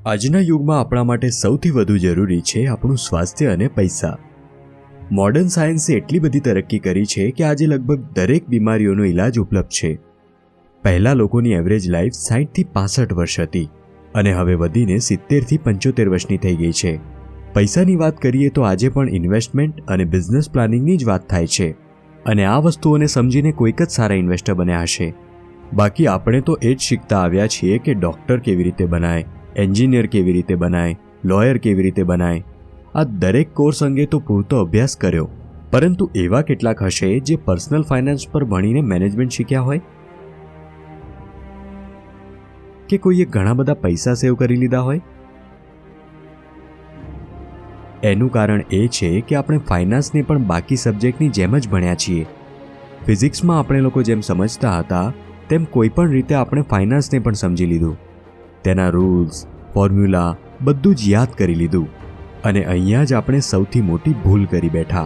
આજના યુગમાં આપણા માટે સૌથી વધુ જરૂરી છે આપણું સ્વાસ્થ્ય અને પૈસા. મોડર્ન સાયન્સે એટલી બધી તરક્કી કરી છે કે આજે લગભગ દરેક બીમારીઓનો ઈલાજ ઉપલબ્ધ છે. પહેલાં લોકોની એવરેજ લાઈફ 60થી 65 વર્ષ હતી અને હવે વધીને 70થી 75 વર્ષની થઈ ગઈ છે. પૈસાની વાત કરીએ તો આજે પણ ઇન્વેસ્ટમેન્ટ અને બિઝનેસ પ્લાનિંગની જ વાત થાય છે અને આ વસ્તુઓને સમજીને કોઈક જ સારા ઇન્વેસ્ટર બન્યા હશે. બાકી આપણે તો એ જ શીખતા આવ્યા છીએ કે ડૉક્ટર કેવી રીતે બનાય, એન્જિનિયર કેવી રીતે બનાય, લોયર કેવી રીતે બનાય. આ દરેક કોર્સ અંગે તો પૂરતો અભ્યાસ કર્યો, પરંતુ એવા કેટલાક હશે જે પર્સનલ ફાઇનાન્સ પર ભણીને મેનેજમેન્ટ શીખ્યા હોય કે કોઈએ ઘણા બધા પૈસા સેવ કરી લીધા હોય. એનું કારણ એ છે કે આપણે ફાઇનાન્સને પણ બાકી સબ્જેક્ટની જેમ જ ભણ્યા છીએ. ફિઝિક્સમાં આપણે લોકો જેમ સમજતા હતા તેમ કોઈ પણ રીતે આપણે ફાઇનાન્સને પણ સમજી લીધું. તેના રૂલ્સ, ફોર્મ્યુલા બધું જ યાદ કરી લીધું અને અહીંયા જ આપણે સૌથી મોટી ભૂલ કરી બેઠા.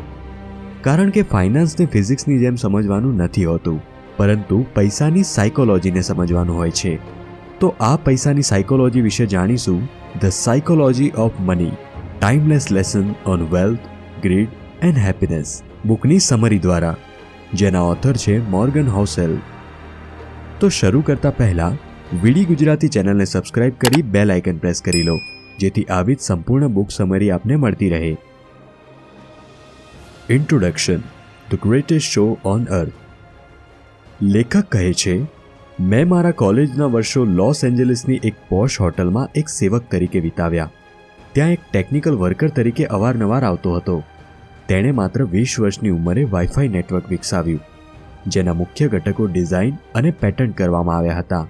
કારણ કે ફાઇનાન્સને ફિઝિક્સની જેમ સમજવાનું નથી હોતું, પરંતુ પૈસાની સાયકોલોજીને સમજવાનું હોય છે. તો આ પૈસાની સાયકોલોજી વિશે જાણીશું. The psychology of money, timeless lesson on wealth, greed and happiness બુકની સમરી દ્વારા, જેના ઓથર છે મોર્ગન હોસેલ. તો શરૂ કરતા પહેલા વીડી ગુજરાતી ચેનલને સબસ્ક્રાઇબ કરી બેલ આઇકન પ્રેસ કરી લો, જેથી આવી જ સંપૂર્ણ બુક સમરી આપને મળતી રહે. Introduction, the greatest show on અર્થ. લેખક કહે છે, મેં મારા કોલેજના વર્ષો લોસ એન્જલિસની એક પોશ હોટલમાં એક સેવક તરીકે વિતાવ્યા. ત્યાં એક ટેકનિકલ વર્કર તરીકે અવારનવાર આવતો હતો. તેણે માત્ર 20 વર્ષની ઉંમરે વાઈફાઈ નેટવર્ક વિકસાવ્યું, જેના મુખ્ય ઘટકો ડિઝાઇન અને પેટન્ટ કરવામાં આવ્યા હતા.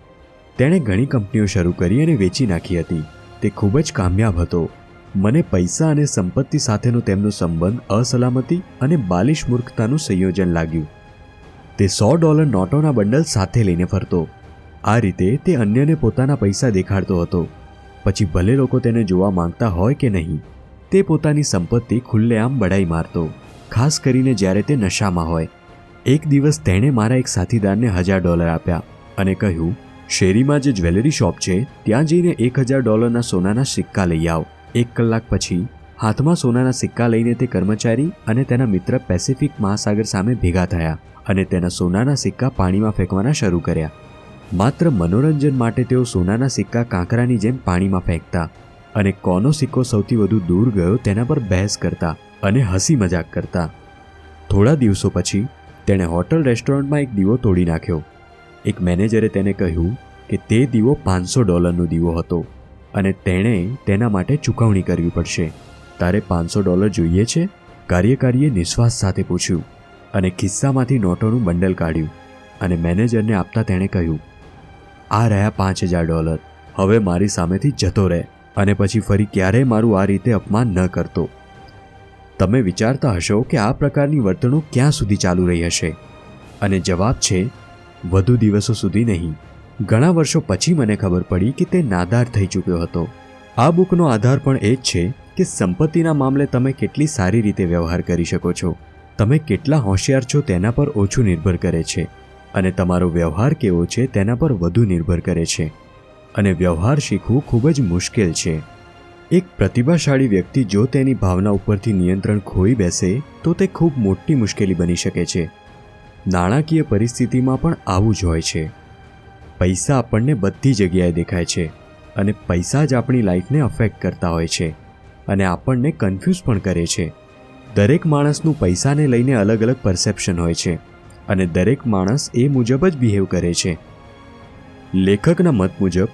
તેણે ઘણી કંપનીઓ શરૂ કરી અને વેચી નાખી હતી. તે ખૂબ જ કામયાબ હતો. મને પૈસા અને સંપત્તિ સાથેનો તેમનો સંબંધ અસલામતી અને બાલિશ મૂર્ખતાનું સંયોજન લાગ્યું. તે $100 નોટોના બંડલ સાથે લઈને ફરતો. આ રીતે તે અન્યને પોતાના પૈસા દેખાડતો હતો. પછી ભલે લોકો તેને જોવા માંગતા હોય કે નહીં, તે પોતાની સંપત્તિ ખુલ્લેઆમ બડાઈ મારતો, ખાસ કરીને જ્યારે તે નશામાં હોય. એક દિવસ તેણે મારા એક સાથીદારને $1000 આપ્યા અને કહ્યું, શેરીમાં જે જ્વેલરી શોપ છે ત્યાં જઈને $1000 સોનાના સિક્કા લઈ આવ. 1 કલાક પછી હાથમાં સોનાના સિક્કા લઈને તે કર્મચારી અને તેના મિત્ર પેસિફિક મહાસાગર સામે ભેગા થયા અને તેના સોનાના સિક્કા પાણીમાં ફેંકવાના શરૂ કર્યા. માત્ર મનોરંજન માટે તેઓ સોનાના સિક્કા કાંકરાની જેમ પાણીમાં ફેંકતા અને કોનો સિક્કો સૌથી વધુ દૂર ગયો તેના પર બહેસ કરતા અને હસી મજાક કરતા. થોડા દિવસો પછી તેણે હોટલ રેસ્ટોરન્ટમાં એક દીવો તોડી નાખ્યો. એક મેનેજરે તેને કહ્યું કે તે દીવો $500નો દીવો હતો અને તેણે તેના માટે ચૂકવણી કરવી પડશે. તારે $500 જોઈએ છે? કાર્યકારીએ નિશ્વાસ સાથે પૂછ્યું અને ખિસ્સામાંથી નોટોનું બંડલ કાઢ્યું અને મેનેજરને આપતા તેણે કહ્યું, આ રહ્યા $5000. હવે મારી સામેથી જતો રહે અને પછી ફરી ક્યારેય મારું આ રીતે અપમાન ન કરતો. તમે વિચારતા હશો કે આ પ્રકારની વર્તણૂક ક્યાં સુધી ચાલુ રહી હશે? અને જવાબ છે, વધુ દિવસો સુધી નહીં. ઘણા વર્ષો પછી મને ખબર પડી કે તે નાદાર થઈ ચૂક્યો હતો. આ બુકનો આધાર પણ એ જ છે કે સંપત્તિના મામલે તમે કેટલી સારી રીતે વ્યવહાર કરી શકો છો, તમે કેટલા હોશિયાર છો તેના પર ઓછું નિર્ભર કરે છે અને તમારો વ્યવહાર કેવો છે તેના પર વધુ નિર્ભર કરે છે. અને વ્યવહાર શીખવું ખૂબ જ મુશ્કેલ છે. એક પ્રતિભાશાળી વ્યક્તિ જો તેની ભાવના ઉપરથી નિયંત્રણ ખોઈ બેસે તો તે ખૂબ મોટી મુશ્કેલી બની શકે છે. નાણાકીય પરિસ્થિતિમાં પણ આવું જ હોય છે. પૈસા આપણને બધી જગ્યાએ દેખાય છે અને પૈસા જ આપણી લાઈફને અફેક્ટ કરતા હોય છે અને આપણને કન્ફ્યુઝ પણ કરે છે. દરેક માણસનું પૈસાને લઈને અલગ અલગ પરસેપ્શન હોય છે અને દરેક માણસ એ મુજબ જ બિહેવ કરે છે. લેખકના મત મુજબ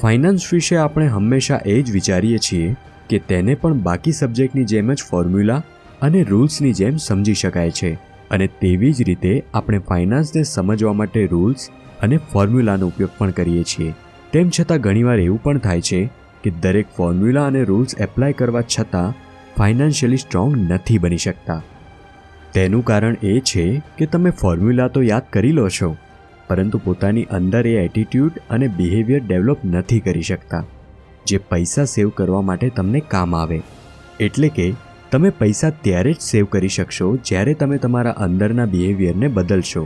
ફાઇનાન્સ વિશે આપણે હંમેશા એ જ વિચારીએ છીએ કે તેને પણ બાકી સબ્જેક્ટની જેમ જ ફોર્મ્યુલા અને રૂલ્સની જેમ સમજી શકાય છે અને તેવી જ રીતે આપણે ફાઇનાન્સને સમજવા માટે રૂલ્સ અને ફોર્મ્યુલાનો ઉપયોગ પણ કરીએ છીએ. તેમ છતાં ઘણીવાર એવું પણ થાય છે કે દરેક ફોર્મ્યુલા અને રૂલ્સ એપ્લાય કરવા છતાં ફાઇનાન્શિયલી સ્ટ્રોંગ નથી બની શકતા. તેનું કારણ એ છે કે તમે ફોર્મ્યુલા તો યાદ કરી લો છો, પરંતુ પોતાની અંદર એ એટીટ્યૂડ અને બિહેવિયર ડેવલપ નથી કરી શકતા જે પૈસા સેવ કરવા માટે તમને કામ આવે. એટલે કે તમે પૈસા ત્યારે જ સેવ કરી શકશો જ્યારે તમે તમારા અંદરના બિહેવિયરને બદલશો.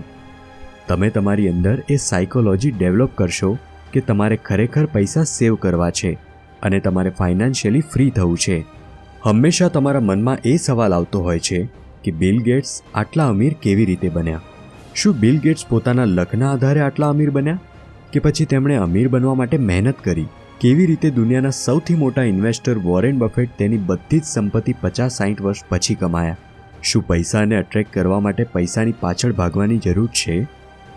તમે તમારી અંદર એ સાયકોલોજી ડેવલપ કરશો કે તમારે ખરેખર પૈસા સેવ કરવા છે અને તમારે ફાઇનાન્શિયલી ફ્રી થવું છે. હંમેશા તમારા મનમાં એ સવાલ આવતો હોય છે કે બિલ ગેટ્સ આટલા અમીર કેવી રીતે બન્યા? શું બિલ ગેટ્સ પોતાના લકના આધારે આટલા અમીર બન્યા કે પછી તેમણે અમીર બનવા માટે મહેનત કરી? કેવી રીતે દુનિયાના સૌથી મોટા ઇન્વેસ્ટર વોરેન બફેટ તેની બધી જ સંપત્તિ 50-60 વર્ષ પછી કમાયા? શું પૈસાને અટ્રેક્ટ કરવા માટે પૈસાની પાછળ ભાગવાની જરૂર છે?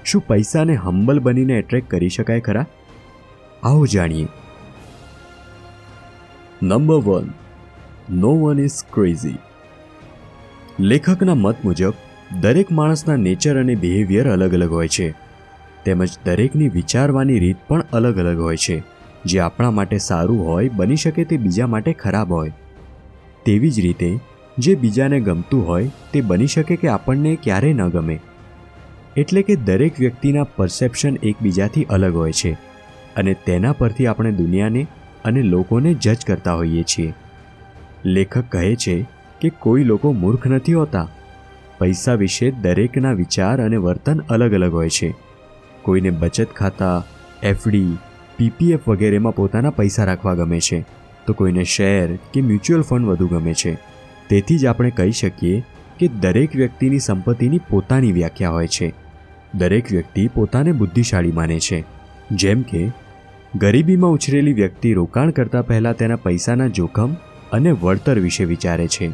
શું પૈસાને હમ્બલ બનીને એટ્રેક્ટ કરી શકાય ખરા? આવો જાણીએ. Number 1. No one is crazy. લેખકના મત મુજબ દરેક માણસના નેચર અને બિહેવિયર અલગ અલગ હોય છે, તેમજ દરેકની વિચારવાની રીત પણ અલગ અલગ હોય છે. જે આપણા માટે સારું હોય બની શકે તે બીજા માટે ખરાબ હોય. તેવી જ રીતે જે બીજાને ગમતું હોય તે બની શકે કે આપણને ક્યારેય ન ગમે. એટલે કે દરેક વ્યક્તિના પરસેપ્શન એકબીજાથી અલગ હોય છે અને તેના પરથી આપણે દુનિયાને અને લોકોને જજ કરતા હોઈએ છીએ. લેખક કહે છે કે કોઈ લોકો મૂર્ખ નથી હોતા. પૈસા વિશે દરેકના વિચાર અને વર્તન અલગ અલગ હોય છે. કોઈને બચત ખાતા, એફડી, પીપીએફ વગેરેમાં પોતાના પૈસા રાખવા ગમે છે, તો કોઈને શેર કે મ્યુચ્યુઅલ ફંડ વધુ ગમે છે. તેથી જ આપણે કહી શકીએ કે દરેક વ્યક્તિની સંપત્તિની પોતાની વ્યાખ્યા હોય છે. દરેક વ્યક્તિ પોતાને બુદ્ધિશાળી માને છે. જેમ કે ગરીબીમાં ઉછરેલી વ્યક્તિ રોકાણ કરતા પહેલાં તેના પૈસાના જોખમ અને વળતર વિશે વિચારે છે,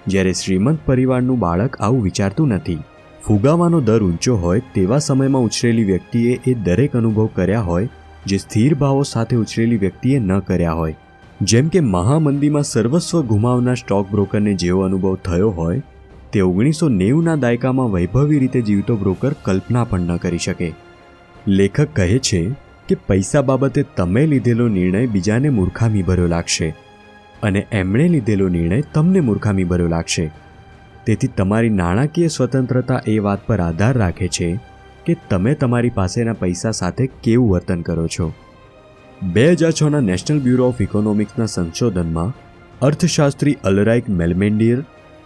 જ્યારે શ્રીમંત પરિવારનું બાળક આવું વિચારતું નથી. ફુગાવાનો દર ઊંચો હોય તેવા સમયમાં ઉછરેલી વ્યક્તિએ એ દરેક અનુભવ કર્યા હોય જે સ્થિર ભાવો સાથે ઉછરેલી વ્યક્તિએ ન કર્યા હોય. જેમ કે મહામંદીમાં સર્વસ્વ ગુમાવનાર સ્ટોક બ્રોકરને જેવો અનુભવ થયો હોય તે 1990ના દાયકામાં વૈભવી રીતે જીવતો બ્રોકર કલ્પના પણ ન કરી શકે. લેખક કહે છે કે પૈસા બાબતે તમે લીધેલો નિર્ણય બીજાને મૂર્ખામી ભર્યો લાગશે અને એમણે લીધેલો નિર્ણય તમને મૂર્ખામી ભર્યો લાગશે. તેથી તમારી નાણાકીય સ્વતંત્રતા એ વાત પર આધાર રાખે છે કે તમે તમારી પાસેના પૈસા સાથે કેવું વર્તન કરો છો. 2006ના નેશનલ બ્યુરો ઓફ ઇકોનોમિક્સના સંશોધનમાં અર્થશાસ્ત્રી અલરાઇક મેલમેન્ડિયર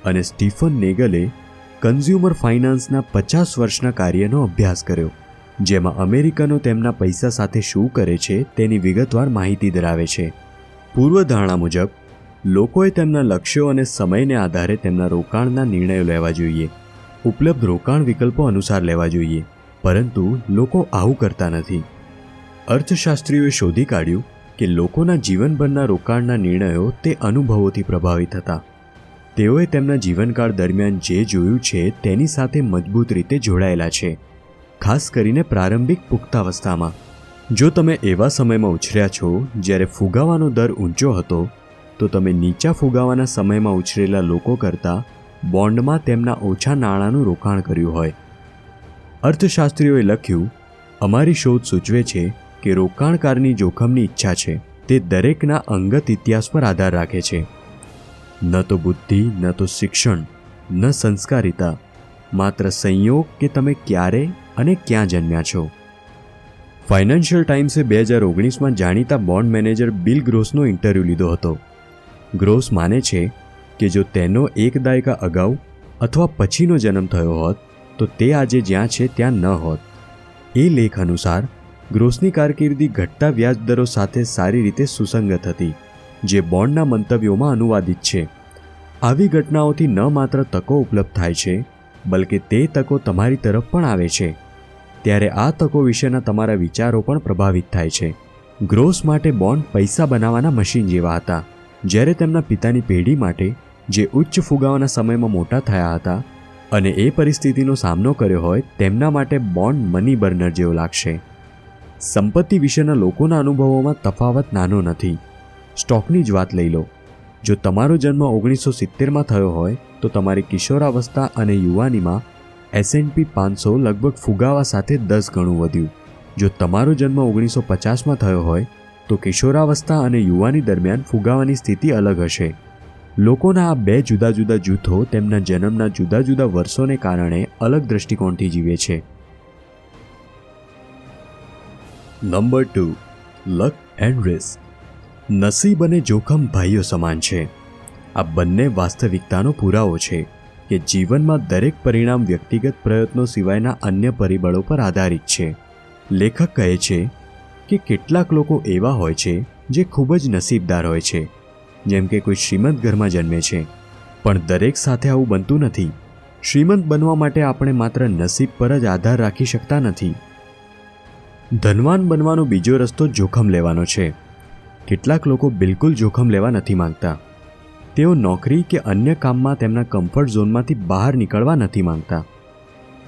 અને સ્ટીફન નેગલે કન્ઝ્યુમર ફાઇનાન્સના 50 વર્ષના કાર્યનો અભ્યાસ કર્યો, જેમાં અમેરિકનો તેમના પૈસા સાથે શું કરે છે તેની વિગતવાર માહિતી ધરાવે છે. પૂર્વધારણા મુજબ લોકોએ તેમના લક્ષ્યો અને સમયને આધારે તેમના રોકાણના નિર્ણયો લેવા જોઈએ. ઉપલબ્ધ રોકાણ વિકલ્પો અનુસાર લેવા જોઈએ, પરંતુ લોકો આવું કરતા નથી. અર્થશાસ્ત્રીઓએ શોધી કાઢ્યું કે લોકોના જીવનભરના રોકાણના નિર્ણયો તે અનુભવોથી પ્રભાવિત હતા. તેઓએ તેમના જીવનકાળ દરમિયાન જે જોયું છે તેની સાથે મજબૂત રીતે જોડાયેલા છે, ખાસ કરીને પ્રારંભિક પુખ્તાવસ્થામાં. જો તમે એવા સમયમાં ઉછર્યા છો જ્યારે ફુગાવાનો દર ઊંચો હતો, તો તમે નીચા ફુગાવાના સમયમાં ઉછરેલા લોકો કરતાં બોન્ડમાં તેમના ઓછા નાણાંનું રોકાણ કર્યું હોય. અર્થશાસ્ત્રીઓએ લખ્યું, અમારી શોધ સૂચવે છે કે રોકાણકારની જોખમની ઈચ્છા છે તે દરેકના અંગત ઇતિહાસ પર આધાર રાખે છે. ન તો બુદ્ધિ, ન તો શિક્ષણ, ન સંસ્કારિતા, માત્ર સંયોગ કે તમે ક્યારે અને ક્યાં જન્મ્યા છો. ફાઇનાન્શિયલ ટાઈમ્સે 2019માં જાણીતા બોન્ડ મેનેજર બિલ ગ્રોસનો ઇન્ટરવ્યૂ લીધો હતો. ગ્રોસ માને છે કે જો તેનો એક દાયકા અગાઉ અથવા પછીનો જન્મ થયો હોત તો તે આજે જ્યાં છે ત્યાં ન હોત. એ લેખ અનુસાર ગ્રોસની કારકિર્દી ઘટતા વ્યાજ દરો સાથે સારી રીતે સુસંગત હતી, જે બોન્ડના મંતવ્યોમાં અનુવાદિત છે. આવી ઘટનાઓથી ન માત્ર તકો ઉપલબ્ધ થાય છે, બલકે તે તકો તમારી તરફ પણ આવે છે. ત્યારે આ તકો વિશેના તમારા વિચારો પણ પ્રભાવિત થાય છે. ગ્રોસ માટે બોન્ડ પૈસા બનાવવાના મશીન જેવા હતા, જ્યારે તેમના પિતાની પેઢી માટે જે ઉચ્ચ ફુગાવાના સમયમાં મોટા થયા હતા અને એ પરિસ્થિતિનો સામનો કર્યો હોય તેમના માટે બોન્ડ મની બર્નર જેવો લાગશે. સંપત્તિ વિશેના લોકોના અનુભવોમાં તફાવત નાનો નથી. સ્ટોકની જ વાત લઈ લો. જો તમારો જન્મ 1970માં થયો હોય તો તમારી કિશોરાવસ્થા અને યુવાનીમાં S&P 500 લગભગ ફુગાવા સાથે 10 ગણું વધ્યું. જો તમારો જન્મ 1950માં થયો હોય તો કિશોરાવસ્થા અને યુવાની દરમિયાન ફુગાવાની સ્થિતિ અલગ હશે. લોકોના આ બે જુદા જુદા જૂથો તેમના જન્મના જુદા જુદા વર્ષોને કારણે અલગ દૃષ્ટિકોણથી જીવે છે. નંબર 2. Luck and risk. નસીબ અને જોખમ ભાઈઓ સમાન છે. આ બંને વાસ્તવિકતાનો પુરાવો છે કે જીવનમાં દરેક પરિણામ વ્યક્તિગત પ્રયત્નો સિવાયના અન્ય પરિબળો પર આધારિત છે. લેખક કહે છે કે કેટલાક લોકો એવા હોય છે જે ખૂબ જ નસીબદાર હોય છે, જેમ કે કોઈ શ્રીમંત ઘરમાં જન્મે છે. પણ દરેક સાથે આવું બનતું નથી. શ્રીમંત બનવા માટે આપણે માત્ર નસીબ પર જ આધાર રાખી શકતા નથી. ધનવાન બનવાનો બીજો રસ્તો જોખમ લેવાનો છે. કેટલાક લોકો બિલકુલ જોખમ લેવા નથી માંગતા. તેઓ નોકરી કે અન્ય કામમાં તેમના કમ્ફર્ટ ઝોનમાંથી બહાર નીકળવા નથી માંગતા.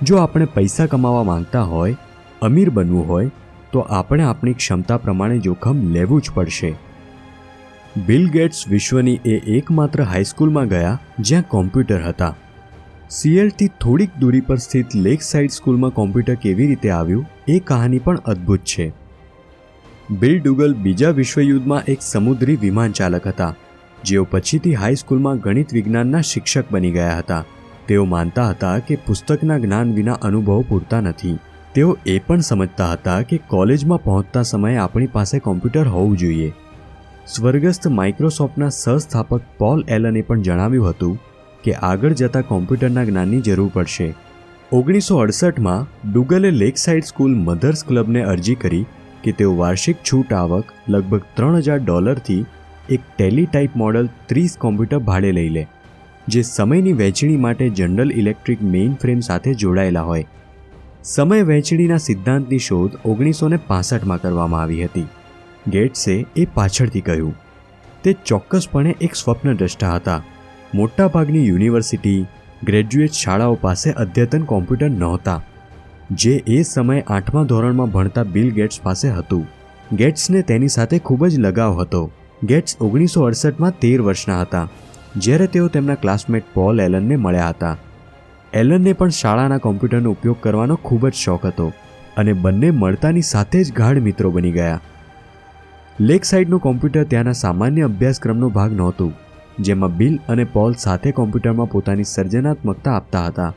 જો આપણે પૈસા કમાવા માંગતા હોય, અમીર બનવું હોય, તો આપણે આપણી ક્ષમતા પ્રમાણે જોખમ લેવું જ પડશે. બિલ ગેટ્સ વિશ્વની એકમાત્ર હાઈસ્કૂલમાં ગયા જ્યાં કોમ્પ્યુટર હતા. સિએલથી થોડીક દૂરી પર સ્થિત લેક સાઇડ સ્કૂલમાં કોમ્પ્યુટર કેવી રીતે આવ્યું એ કહાની પણ અદ્ભુત છે. બિલ ડુગલ બીજા વિશ્વયુદ્ધમાં એક સમુદ્રી વિમાન ચાલક હતા, જેઓ પછીથી હાઈસ્કૂલમાં ગણિત વિજ્ઞાનના શિક્ષક બની ગયા હતા. તેઓ માનતા હતા કે પુસ્તકના જ્ઞાન વિના અનુભવ પૂરતા નથી. તેઓ એ પણ સમજતા હતા કે કોલેજમાં પહોંચતા સમયે આપણી પાસે કોમ્પ્યુટર હોવું જોઈએ. સ્વર્ગસ્થ માઇક્રોસોફ્ટના સહસ્થાપક પોલ એલને પણ જણાવ્યું હતું કે આગળ જતા કોમ્પ્યુટરના જ્ઞાનની જરૂર પડશે. 1968માં ડુગલે લેકસાઇડ સ્કૂલ મધર્સ ક્લબને અરજી કરી કે તેઓ વાર્ષિક છૂટ આવક લગભગ $3000 એક ટેલીટાઇપ મોડલ 30 કોમ્પ્યુટર ભાડે લઈ લે, જે સમયની વહેંચણી માટે જનરલ ઇલેક્ટ્રિક મેઇન ફ્રેમ સાથે જોડાયેલા હોય. સમય વહેંચણીના સિદ્ધાંતની શોધ 1965માં કરવામાં આવી હતી. ગેટ્સે એ પાછળથી કહ્યું. તે ચોક્કસપણે એક સ્વપ્નદ્રષ્ટા હતા. મોટાભાગની યુનિવર્સિટી, ગ્રેજ્યુએટ શાળાઓ પાસે અદ્યતન કોમ્પ્યુટર નહોતા, જે એ સમયે 8મા ધોરણમાં ભણતા બિલ ગેટ્સ પાસે હતું. ગેટ્સને તેની સાથે ખૂબ જ લગાવ હતો. ગેટ્સ 1968માં 13 વર્ષના હતા જ્યારે તેઓ તેમના ક્લાસમેટ પોલ એલનને મળ્યા હતા. એલનને પણ શાળાના કોમ્પ્યુટરનો ઉપયોગ કરવાનો ખૂબ જ શોખ હતો અને બંને મળતાની સાથે જ ગાઢ મિત્રો બની ગયા. લેક સાઇડનું કોમ્પ્યુટર ત્યાંના સામાન્ય અભ્યાસક્રમનો ભાગ નહોતું, જેમાં બિલ અને પોલ સાથે કોમ્પ્યુટરમાં પોતાની સર્જનાત્મકતા આપતા હતા.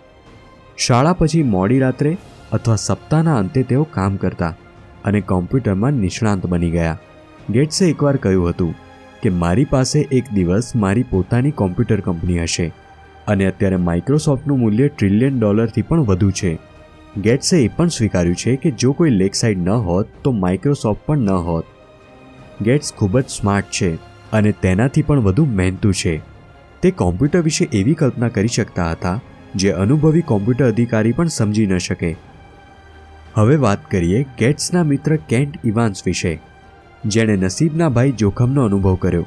શાળા પછી મોડી રાત્રે અથવા સપ્તાહના અંતે તેઓ કામ કરતા અને કોમ્પ્યુટરમાં નિષ્ણાંત બની ગયા. ગેટ્સે એકવાર કહ્યું હતું કે મારી પાસે એક દિવસ મારી પોતાની કોમ્પ્યુટર કંપની હશે, અને અત્યારે માઇક્રોસોફ્ટનું મૂલ્ય $1 ટ્રિલિયન પણ વધુ છે. ગેટ્સે એ પણ સ્વીકાર્યું છે કે જો કોઈ લેક સાઇડ ન હોત તો માઇક્રોસોફ્ટ પણ ન હોત. ગેટ્સ ખૂબ જ સ્માર્ટ છે અને તેનાથી પણ વધુ મહેનતુ છે. તે કોમ્પ્યુટર વિશે એવી કલ્પના કરી શકતા હતા જે અનુભવી કોમ્પ્યુટર અધિકારી પણ સમજી ન શકે. હવે વાત કરીએ ગેટ્સના મિત્ર કેન્ટ ઇવાન્સ વિશે, જેણે નસીબના ભાઈ જોખમનો અનુભવ કર્યો.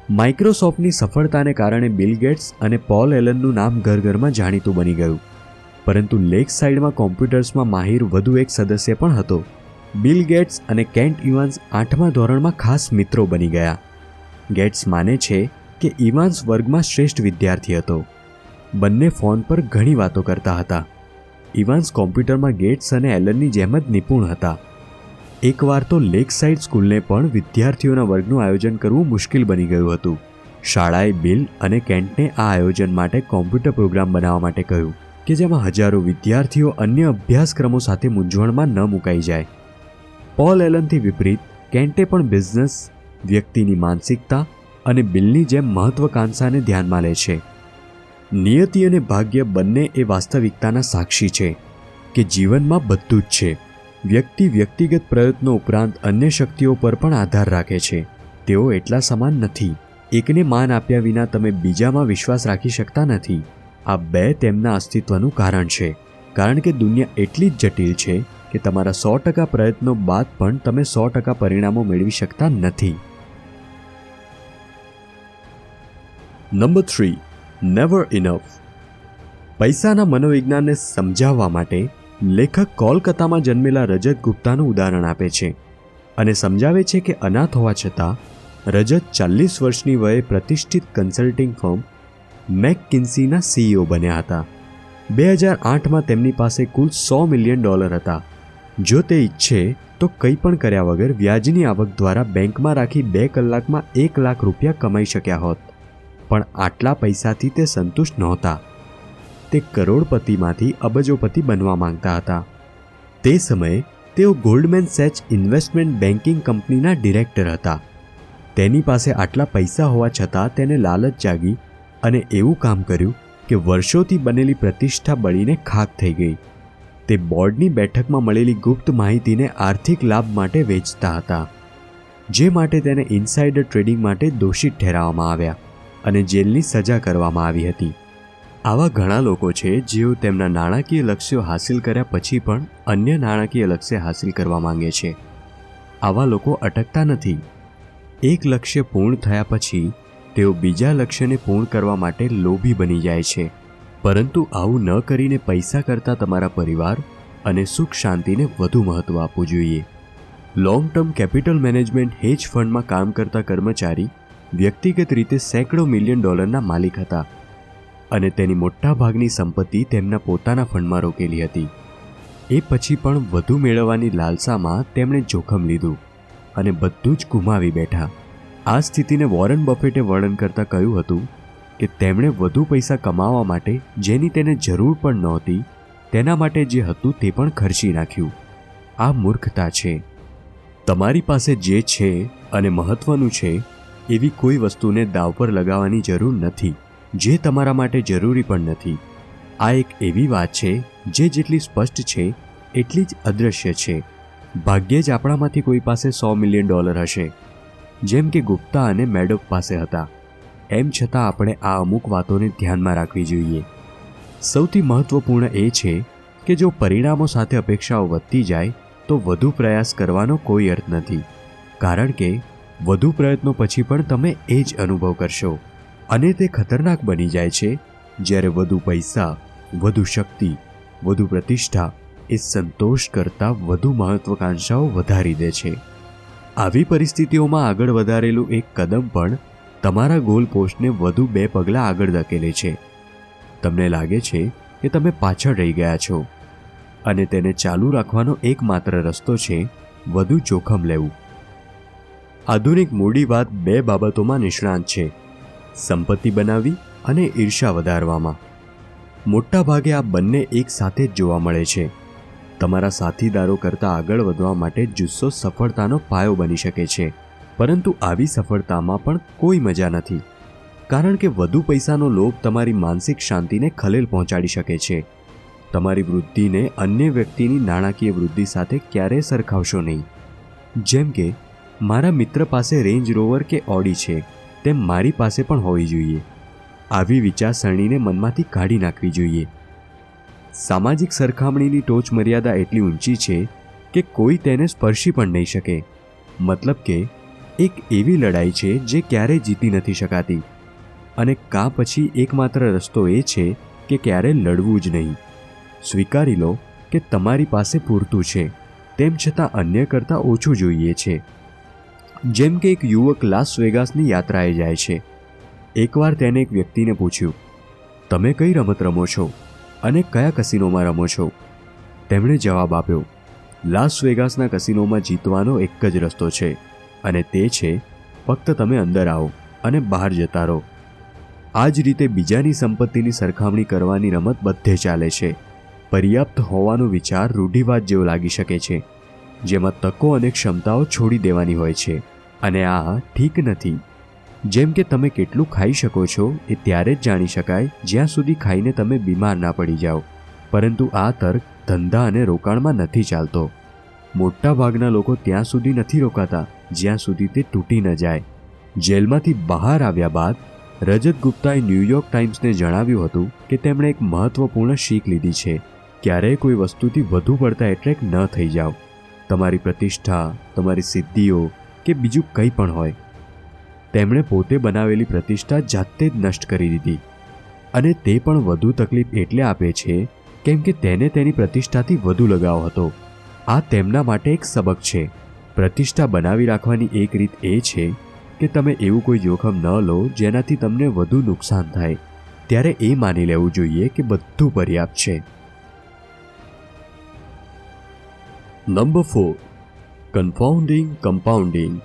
માઇક્રોસોફ્ટની સફળતાને કારણે બિલ ગેટ્સ અને પોલ એલનનું નામ ઘર-ઘરમાં જાણીતું બની ગયું. પરંતુ લેક સાઇડમાં કોમ્પ્યુટર્સમાં માહિર વધુ એક સદસ્ય પણ હતો. બિલ ગેટ્સ અને કેન્ટ ઇવાન્સ 8મા ધોરણમાં ખાસ મિત્રો બની ગયા. ગેટ્સ માને છે કે ઇવાન્સ વર્ગમાં શ્રેષ્ઠ વિદ્યાર્થી હતો. બંને ફોન પર ઘણી વાતો કરતા હતા. ઇવાન્સ કોમ્પ્યુટરમાં ગેટ્સ અને એલનની જેમ જ નિપુણ હતા. એકવાર તો લેક સાઇડ સ્કૂલને પણ વિદ્યાર્થીઓના વર્ગનું આયોજન કરવું મુશ્કેલ બની ગયું હતું. શાળાએ બિલ અને કેન્ટને આ આયોજન માટે કોમ્પ્યુટર પ્રોગ્રામ બનાવવા માટે કહ્યું કે જેમાં હજારો વિદ્યાર્થીઓ અન્ય અભ્યાસક્રમો સાથે મૂંઝવણમાં ન મુકાઈ જાય. પોલ એલનથી વિપરીત કેન્ટે પણ બિઝનેસ, વ્યક્તિની માનસિકતા અને બિલની જેમ મહત્વાકાંક્ષાને ધ્યાનમાં લે છે. નિયતિ અને ભાગ્ય બંને એ વાસ્તવિકતાના સાક્ષી છે કે જીવનમાં બધું જ છે. વ્યક્તિ વ્યક્તિગત પ્રયત્નો ઉપરાંત અન્ય શક્તિઓ પર પણ આધાર રાખે છે. તેઓ એટલા સમાન નથી. એકને માન આપ્યા વિના તમે બીજામાં વિશ્વાસ રાખી શકતા નથી. આ બે તેમના અસ્તિત્વનું કારણ છે, કારણ કે દુનિયા એટલી જ જટિલ છે કે તમારા 100% પ્રયત્નો બાદ પણ તમે 100% પરિણામો મેળવી શકતા નથી. નંબર 3. Never enough. પૈસાના મનોવિજ્ઞાનને સમજાવવા માટે લેખક કોલકાતામાં જન્મેલા રજત ગુપ્તાનું ઉદાહરણ આપે છે અને સમજાવે છે કે અનાથ હોવા છતાં રજત 40 વર્ષની વયે પ્રતિષ્ઠિત કન્સલ્ટિંગ ફર્મ મેકકિન્સીના CEO બન્યા હતા. 2008માં તેમની પાસે કુલ $100 મિલિયન હતા. જો તે ઈચ્છે તો કંઈ પણ કર્યા વગર વ્યાજની આવક દ્વારા બેંકમાં રાખી 2 કલાકમાં $1 લાખ કમાઈ શક્યા હોત. પણ આટલા પૈસાથી તે સંતુષ્ટ નહોતા. તે કરોડપતિમાંથી અબજોપતિ બનવા માંગતા હતા. તે સમયે તેઓ ગોલ્ડમેન સેચ ઇન્વેસ્ટમેન્ટ બેન્કિંગ કંપનીના ડિરેક્ટર હતા. તેની પાસે આટલા પૈસા હોવા છતાં તેને લાલચ જાગી અને એવું કામ કર્યું કે વર્ષોથી બનેલી પ્રતિષ્ઠા બળીને ખાક થઈ ગઈ. તે બોર્ડની બેઠકમાં મળેલી ગુપ્ત માહિતીને આર્થિક લાભ માટે વેચતા હતા. જે માટે તેને ઇનસાઇડર ટ્રેડિંગ માટે દોષિત ઠેરવવામાં આવ્યા અને જેલની સજા કરવામાં આવી હતી. આવા ઘણા લોકો છે જેઓ તેમના નાણાકીય લક્ષ્યો હાંસિલ કર્યા પછી પણ અન્ય નાણાકીય લક્ષ્ય હાંસિલ કરવા માંગે છે. આવા લોકો અટકતા નથી. એક લક્ષ્ય પૂર્ણ થયા પછી તેઓ બીજા લક્ષ્યને પૂર્ણ કરવા માટે લોભી બની જાય છે. પરંતુ આવું ન કરીને પૈસા કરતાં તમારા પરિવાર અને સુખ શાંતિને વધુ મહત્ત્વ આપવું જોઈએ. લોંગ ટર્મ કેપિટલ મેનેજમેન્ટ હેજ ફંડમાં કામ કરતા કર્મચારી વ્યક્તિગત રીતે સેંકડો મિલિયન ડોલરના માલિક હતા અને તેની મોટાભાગની સંપત્તિ તેમના પોતાના ફંડમાં રોકેલી હતી. એ પછી પણ વધુ મેળવવાની લાલસામાં તેમણે જોખમ લીધું અને બધું જ ગુમાવી બેઠા. આ સ્થિતિને વોરન બફેટે વર્ણન કરતાં કહ્યું હતું કે તેમણે વધુ પૈસા કમાવા માટે જેની તેને જરૂર પણ નહોતી તેના માટે જે હતું તે પણ ખર્ચી નાખ્યું. આ મૂર્ખતા છે. તમારી પાસે જે છે અને મહત્વનું છે એવી કોઈ વસ્તુને દાવ પર લગાવવાની જરૂર નથી જે તમારા માટે જરૂરી પણ નથી. આ એક એવી વાત છે જે જેટલી સ્પષ્ટ છે એટલી જ અદૃશ્ય છે. ભાગ્યે જ આપણામાંથી કોઈ પાસે $100 મિલિયન હશે, જેમ કે ગુપ્તા અને મેડોફ પાસે હતા. એમ છતાં આપણે આ અમુક વાતોને ધ્યાનમાં રાખવી જોઈએ. સૌથી મહત્વપૂર્ણ એ છે કે જો પરિણામો સાથે અપેક્ષાઓ વધતી જાય તો વધુ પ્રયાસ કરવાનો કોઈ અર્થ નથી, કારણ કે વધુ પ્રયત્નો પછી પણ તમે એ જ અનુભવ કરશો અને તે ખતરનાક બની જાય છે જ્યારે વધુ પૈસા, વધુ શક્તિ, વધુ પ્રતિષ્ઠા એ સંતોષ કરતાં વધુ મહત્વાકાંક્ષાઓ વધારી દે છે. આવી પરિસ્થિતિઓમાં આગળ વધારેલું એક કદમ પણ તમારા ગોલ પોસ્ટને વધુ 2 પગલાં આગળ ધકેલે છે. તમને લાગે છે કે તમે પાછળ રહી ગયા છો અને તેને ચાલુ રાખવાનો એકમાત્ર રસ્તો છે વધુ જોખમ લેવું. આધુનિક મૂડીવાદ 2 બાબતોમાં નિષ્ણાત છે: સંપત્તિ બનાવવી અને ઈર્ષા વધારવામાં. મોટા ભાગે આ બંને એક સાથે જ જોવા મળે છે. તમારા સાથીદારો કરતાં આગળ વધવા માટે જુસ્સો સફળતાનો પાયો બની શકે છે, પરંતુ આવી સફળતામાં પણ કોઈ મજા નથી, કારણ કે વધુ પૈસાનો લોભ તમારી માનસિક શાંતિને ખલેલ પહોંચાડી શકે છે. તમારી વૃદ્ધિને અન્ય વ્યક્તિની નાણાકીય વૃદ્ધિ સાથે ક્યારેય સરખાવશો નહીં. જેમ કે મારા મિત્ર પાસે રેન્જ રોવર કે ઓડી છે તેમ મારી પાસે પણ હોવી જોઈએ. આવી વિચારસરણીને મનમાંથી કાઢી નાખવી જોઈએ. સામાજિક સરખામણીની ટોચ મર્યાદા એટલી ઊંચી છે કે કોઈ તેને સ્પર્શી પણ નહીં શકે. મતલબ કે એક એવી લડાઈ છે જે ક્યારેય જીતી નથી શકાતી અને કાં પછી એકમાત્ર રસ્તો એ છે કે ક્યારેય લડવું જ નહીં. સ્વીકારી લો કે તમારી પાસે પૂરતું છે, તેમ છતાં અન્ય કરતાં ઓછું જોઈએ છે. જેમ કે એક યુવક લાસ વેગાસની યાત્રાએ જાય છે. એકવાર તેને એક વ્યક્તિને પૂછ્યું, તમે કઈ રમત રમો છો અને કયા કસિનોમાં રમો છો? તેમણે જવાબ આપ્યો, લાસ વેગાસના કસિનોમાં જીતવાનો એક જ રસ્તો છે અને તે છે ફક્ત તમે અંદર આવો અને બહાર જતા રહો. આ જ રીતે બીજાની સંપત્તિની સરખામણી કરવાની રમત બધે ચાલે છે. પર્યાપ્ત હોવાનો વિચાર રૂઢિવાદ જેવો લાગી શકે છે, જેમાં તકો અને ક્ષમતાઓ છોડી દેવાની હોય છે, અને આ ઠીક નથી. જેમ કે તમે કેટલું ખાઈ શકો છો એ ત્યારે જ જાણી શકાય જ્યાં સુધી ખાઈને તમે બીમાર ના પડી જાઓ, પરંતુ આ તર્ક ધંધા અને રોકાણમાં નથી ચાલતો. મોટા ભાગના લોકો ત્યાં સુધી નથી રોકાતા જ્યાં સુધી તે તૂટી ન જાય. જેલમાંથી બહાર આવ્યા બાદ રજત ગુપ્તાએ ન્યૂયોર્ક ટાઈમ્સને જણાવ્યું હતું કે તેમણે એક મહત્વપૂર્ણ શીખ લીધી છે: ક્યારેય કોઈ વસ્તુથી વધુ પડતા એટ્રેક્ટ ન થઈ જાઓ. તમારી પ્રતિષ્ઠા, તમારી સિદ્ધિઓ કે બીજું કંઈ પણ હોય. તેમણે પોતે બનાવેલી પ્રતિષ્ઠા જાતે જ નષ્ટ કરી દીધી અને તે પણ વધુ તકલીફ એટલે આપે છે કેમ કે તેને તેની પ્રતિષ્ઠાથી વધુ લગાવ હતો. આ તેમના માટે એક સબક છે. પ્રતિષ્ઠા બનાવી રાખવાની એક રીત એ છે કે તમે એવું કોઈ જોખમ ન લો જેનાથી તમને વધુ નુકસાન થાય. ત્યારે એ માની લેવું જોઈએ કે બધું પર્યાપ્ત છે. Number 4. Confounding compounding.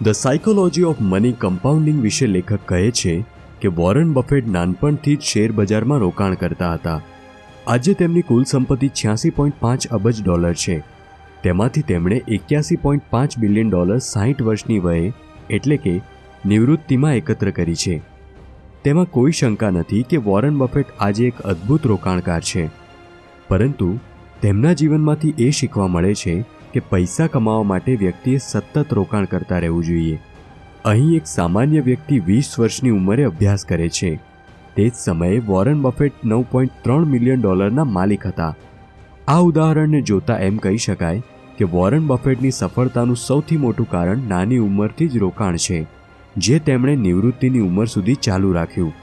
The psychology of money compounding વિશે લેખક કહે છે કે વોરન બફેટ નાનપણથી જ શેર બજારમાં રોકાણ કરતા હતા. આજે તેમની કુલ સંપત્તિ $86.5 અબજ છે. તેમાંથી તેમણે $81.5 બિલિયન 60 વર્ષની વયે એટલે કે નિવૃત્તિમાં એકત્ર કરી છે. તેમાં કોઈ શંકા નથી કે વોરન બફેટ આજે એક અદ્ભુત રોકાણકાર છે, પરંતુ તેમના જીવનમાંથી એ શીખવા મળે છે કે પૈસા કમાવા માટે વ્યક્તિએ સતત રોકાણ કરતા રહેવું જોઈએ. અહીં એક સામાન્ય વ્યક્તિ 20 વર્ષની ઉંમરે અભ્યાસ કરે છે. તે જ સમયે વોરન બફેટ $9.3 મિલિયન માલિક હતા. આ ઉદાહરણને જોતા એમ કહી શકાય કે વોરન બફેટની સફળતાનું સૌથી મોટું કારણ નાની ઉંમરથી જ રોકાણ છે, જે તેમણે નિવૃત્તિની ઉંમર સુધી ચાલુ રાખ્યું.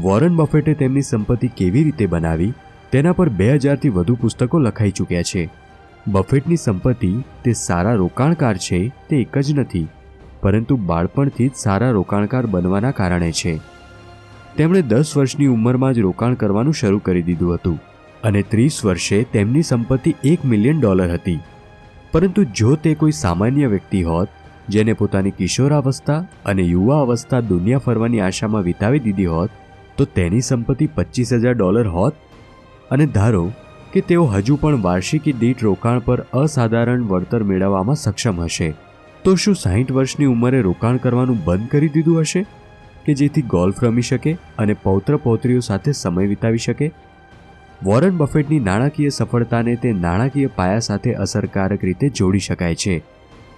વોરન બફેટે તેમની સંપત્તિ કેવી રીતે બનાવી તેના પર 2000થી વધુ પુસ્તકો લખાઈ ચૂક્યા છે. બફેટની સંપત્તિ તે સારા રોકાણકાર છે તે એક જ નથી, પરંતુ બાળપણથી જ સારા રોકાણકાર બનવાના કારણે છે. તેમણે 10 વર્ષની ઉંમરમાં જ રોકાણ કરવાનું શરૂ કરી દીધું હતું અને 30 વર્ષે તેમની સંપત્તિ $1 મિલિયન હતી. પરંતુ જો તે કોઈ સામાન્ય વ્યક્તિ હોત જેને પોતાની કિશોરાવસ્થા અને યુવા અવસ્થા દુનિયા ફરવાની આશામાં વિતાવી દીધી હોત, તો તેની સંપત્તિ $25,000 હોત. અને ધારો કે તેઓ હજુ પણ વાર્ષિકી દીઠ રોકાણ પર અસાધારણ વળતર મેળવવામાં સક્ષમ હશે, તો શું 60 વર્ષની ઉંમરે રોકાણ કરવાનું બંધ કરી દીધું હશે કે જેથી ગોલ્ફ રમી શકે અને પૌત્ર પૌત્રીઓ સાથે સમય વિતાવી શકે? વોરન બફેટની નાણાકીય સફળતાને તે નાણાકીય પાયા સાથે અસરકારક રીતે જોડી શકાય છે.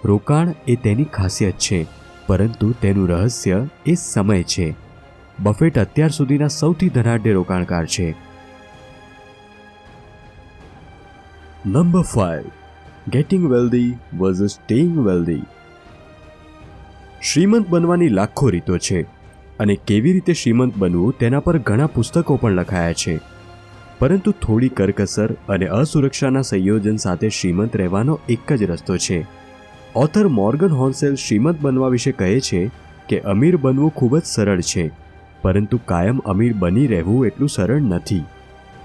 રોકાણ એ તેની ખાસિયત છે, પરંતુ તેનું રહસ્ય એ સમય છે. બફેટ અત્યાર સુધીના સૌથી ધનાઢ્ય રોકાણકાર છે. Number 5. Getting wealthy versus staying wealthy. શ્રીમંત બનવાની લાખો રીતો છે અને કેવી રીતે શ્રીમંત બનવું તેના પર ઘણા પુસ્તકો પણ લખાયા છે. પરંતુ થોડી કરકસર અને અસુરક્ષાના સંયોજન સાથે શ્રીમંત રહેવાનો એક જ રસ્તો છે. ઓથર મોર્ગન હોન્સેલ શ્રીમંત બનવા વિશે કહે છે કે અમીર બનવું ખૂબ જ સરળ છે, પરંતુ કાયમ અમીર બની રહેવું એટલું સરળ નથી.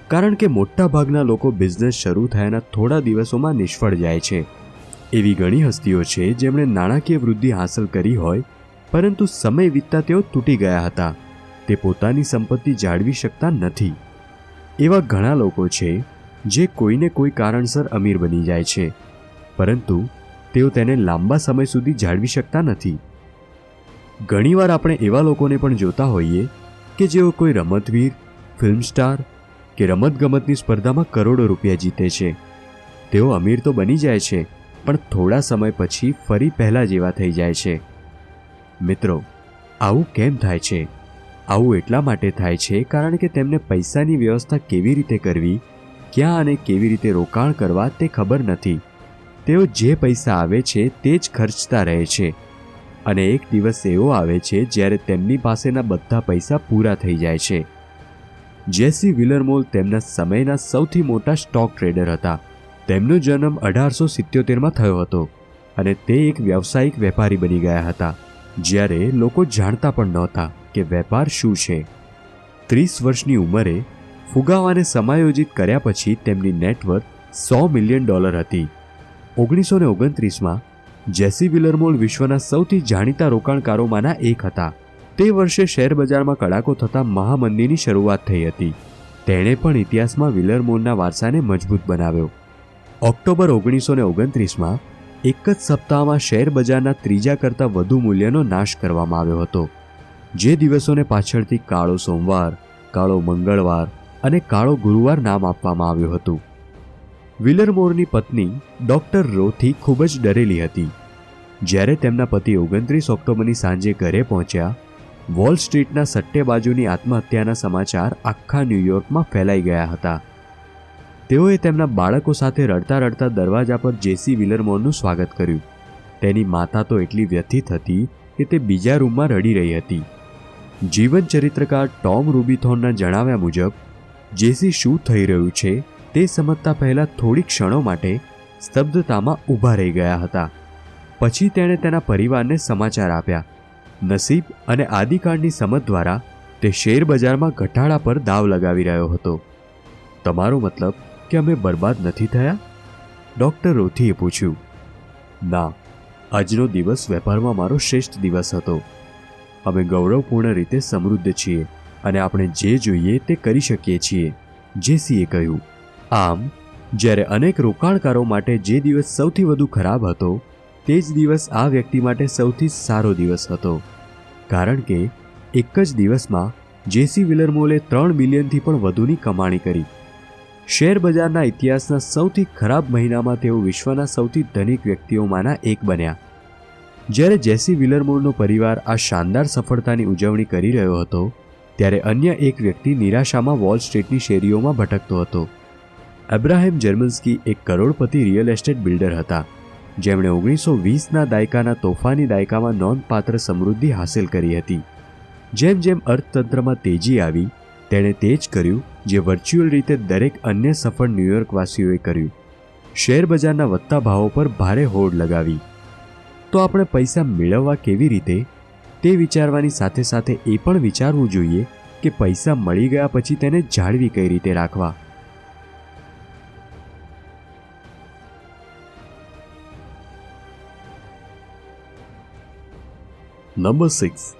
કારણ કે મોટાભાગના લોકો બિઝનેસ શરૂ થયાના થોડા દિવસોમાં નિષ્ફળ જાય છે. એવી ઘણી હસ્તીઓ છે જેમણે નાણાકીય વૃદ્ધિ હાંસલ કરી હોય, પરંતુ સમય વીતતા તેઓ તૂટી ગયા હતા. તે પોતાની સંપત્તિ જાળવી શકતા નથી. એવા ઘણા લોકો છે જે કોઈને કોઈ કારણસર અમીર બની જાય છે, પરંતુ તેઓ તેને લાંબા સમય સુધી જાળવી શકતા નથી. ઘણીવાર આપણે એવા લોકોને પણ જોતા હોઈએ કે જેઓ કોઈ રમતવીર, ફિલ્મ સ્ટાર કે રમતગમતની સ્પર્ધામાં કરોડો રૂપિયા જીતે છે. તેઓ અમીર તો બની જાય છે, પણ થોડા સમય પછી ફરી પહેલા જેવા થઈ જાય છે. મિત્રો, આવું કેમ થાય છે? આવું એટલા માટે થાય છે કારણ કે તેમને પૈસાની વ્યવસ્થા કેવી રીતે કરવી, ક્યાં અને કેવી રીતે રોકાણ કરવા તે ખબર નથી. તેઓ જે પૈસા આવે છે તે જ ખર્ચતા રહે છે અને એક દિવસ એવો આવે છે જ્યારે તેમની પાસેના બધા પૈસા પૂરા થઈ જાય છે. જેસી વિલરમોલ તેમના સમયના સૌથી મોટા સ્ટોક ટ્રેડર હતા. તેમનો જન્મ 1877માં થયો હતો અને તે એક વ્યાવસાયિક વેપારી બની ગયા હતા જ્યારે લોકો જાણતા પણ નહોતા કે વેપાર શું છે. 30 વર્ષની ઉંમરે ફુગાવાને સમાયોજિત કર્યા પછી તેમની નેટવર્થ $100 મિલિયન હતી. 1929માં જેસી વિલરમોલ વિશ્વના સૌથી જાણીતા રોકાણકારોમાંના એક હતા. તે વર્ષે શેરબજારમાં કડાકો થતાં મહામંદીની શરૂઆત થઈ હતી. તેણે પણ ઇતિહાસમાં વિલરમોલના વારસાને મજબૂત બનાવ્યો. ઓક્ટોબર 1929માં એક જ સપ્તાહમાં શેરબજારના ત્રીજા કરતાં વધુ મૂલ્યનો નાશ કરવામાં આવ્યો હતો. જે દિવસોને પાછળથી કાળો સોમવાર, કાળો મંગળવાર અને કાળો ગુરુવાર નામ આપવામાં આવ્યું હતું. વિલરમોરની પત્ની ડોક્ટર રોથી ખૂબ જ ડરેલી હતી. જ્યારે તેમના પતિ 29 ઓક્ટોબરની સાંજે ઘરે પહોંચ્યા, વોલ સ્ટ્રીટના સટ્ટેબાજોની આત્મહત્યાના સમાચાર આખા ન્યૂયોર્કમાં ફેલાઈ ગયા હતા. તેઓએ તેમના બાળકો સાથે રડતા રડતા દરવાજા પર જેસી વિલરમોરનું સ્વાગત કર્યું. તેની માતા તો એટલી વ્યથિત હતી કે તે બીજા રૂમમાં રડી રહી હતી. જીવન ચરિત્રકાર ટોમ રૂબીથોર્નના જણાવ્યા મુજબ જેસી શું થઈ રહ્યું છે તે સમજતા પહેલા થોડી ક્ષણો માટે સ્તબ્ધતામાં ઊભા રહી ગયા હતા. પછી તેણે તેના પરિવારને સમાચાર આપ્યા. નસીબ અને આદિકાળની સમજ દ્વારા તે શેરબજારમાં ઘટાડા પર દાવ લગાવી રહ્યો હતો. તમારો મતલબ કે અમે બરબાદ નથી થયા? ડૉક્ટર રોથીએ પૂછ્યું. ના, આજનો દિવસ વેપારમાં મારો શ્રેષ્ઠ દિવસ હતો. અમે ગૌરવપૂર્ણ રીતે સમૃદ્ધ છીએ અને આપણે જે જોઈએ તે કરી શકીએ છીએ, જેસીએ કહ્યું. આમ, જ્યારે અનેક રોકાણકારો માટે જે દિવસ સૌથી વધુ ખરાબ હતો, તે જ દિવસ આ વ્યક્તિ માટે સૌથી સારો દિવસ હતો. કારણ કે એક જ દિવસમાં જેસી વિલરમોલે $3 બિલિયનથી પણ વધુની કમાણી કરી. શેર બજારના ઇતિહાસના સૌથી ખરાબ મહિનામાં તેઓ વિશ્વના સૌથી ધનિક વ્યક્તિઓમાંના એક બન્યા. જ્યારે જેસી વિલરમોરનો પરિવાર આ શાનદાર સફળતાની ઉજવણી કરી રહ્યો હતો, ત્યારે અન્ય એક વ્યક્તિ નિરાશામાં વોલ સ્ટ્રીટની શેરીઓમાં ભટકતો હતો. અબ્રાહેમ જર્મન્સ્કી એક કરોડપતિ રિયલ એસ્ટેટ બિલ્ડર હતા, જેમણે 1920ના દાયકાના તોફાની દાયકામાં નોંધપાત્ર સમૃદ્ધિ હાંસલ કરી હતી. જેમ જેમ અર્થતંત્રમાં તેજી આવી, તેણે તે જ કર્યું જે વર્ચ્યુઅલ રીતે દરેક અન્ય સફળ ન્યૂયોર્કવાસીઓએ કર્યું: શેરબજારના વધતા ભાવો પર ભારે હોડ લગાવી. તો આપણે પૈસા મેળવવા કેવી રીતે, તે વિચારવાની સાથે સાથે એ પણ વિચારવું જોઈએ કે પૈસા મળી ગયા પછી તેને જાળવી કઈ રીતે રાખવા. નંબર 6.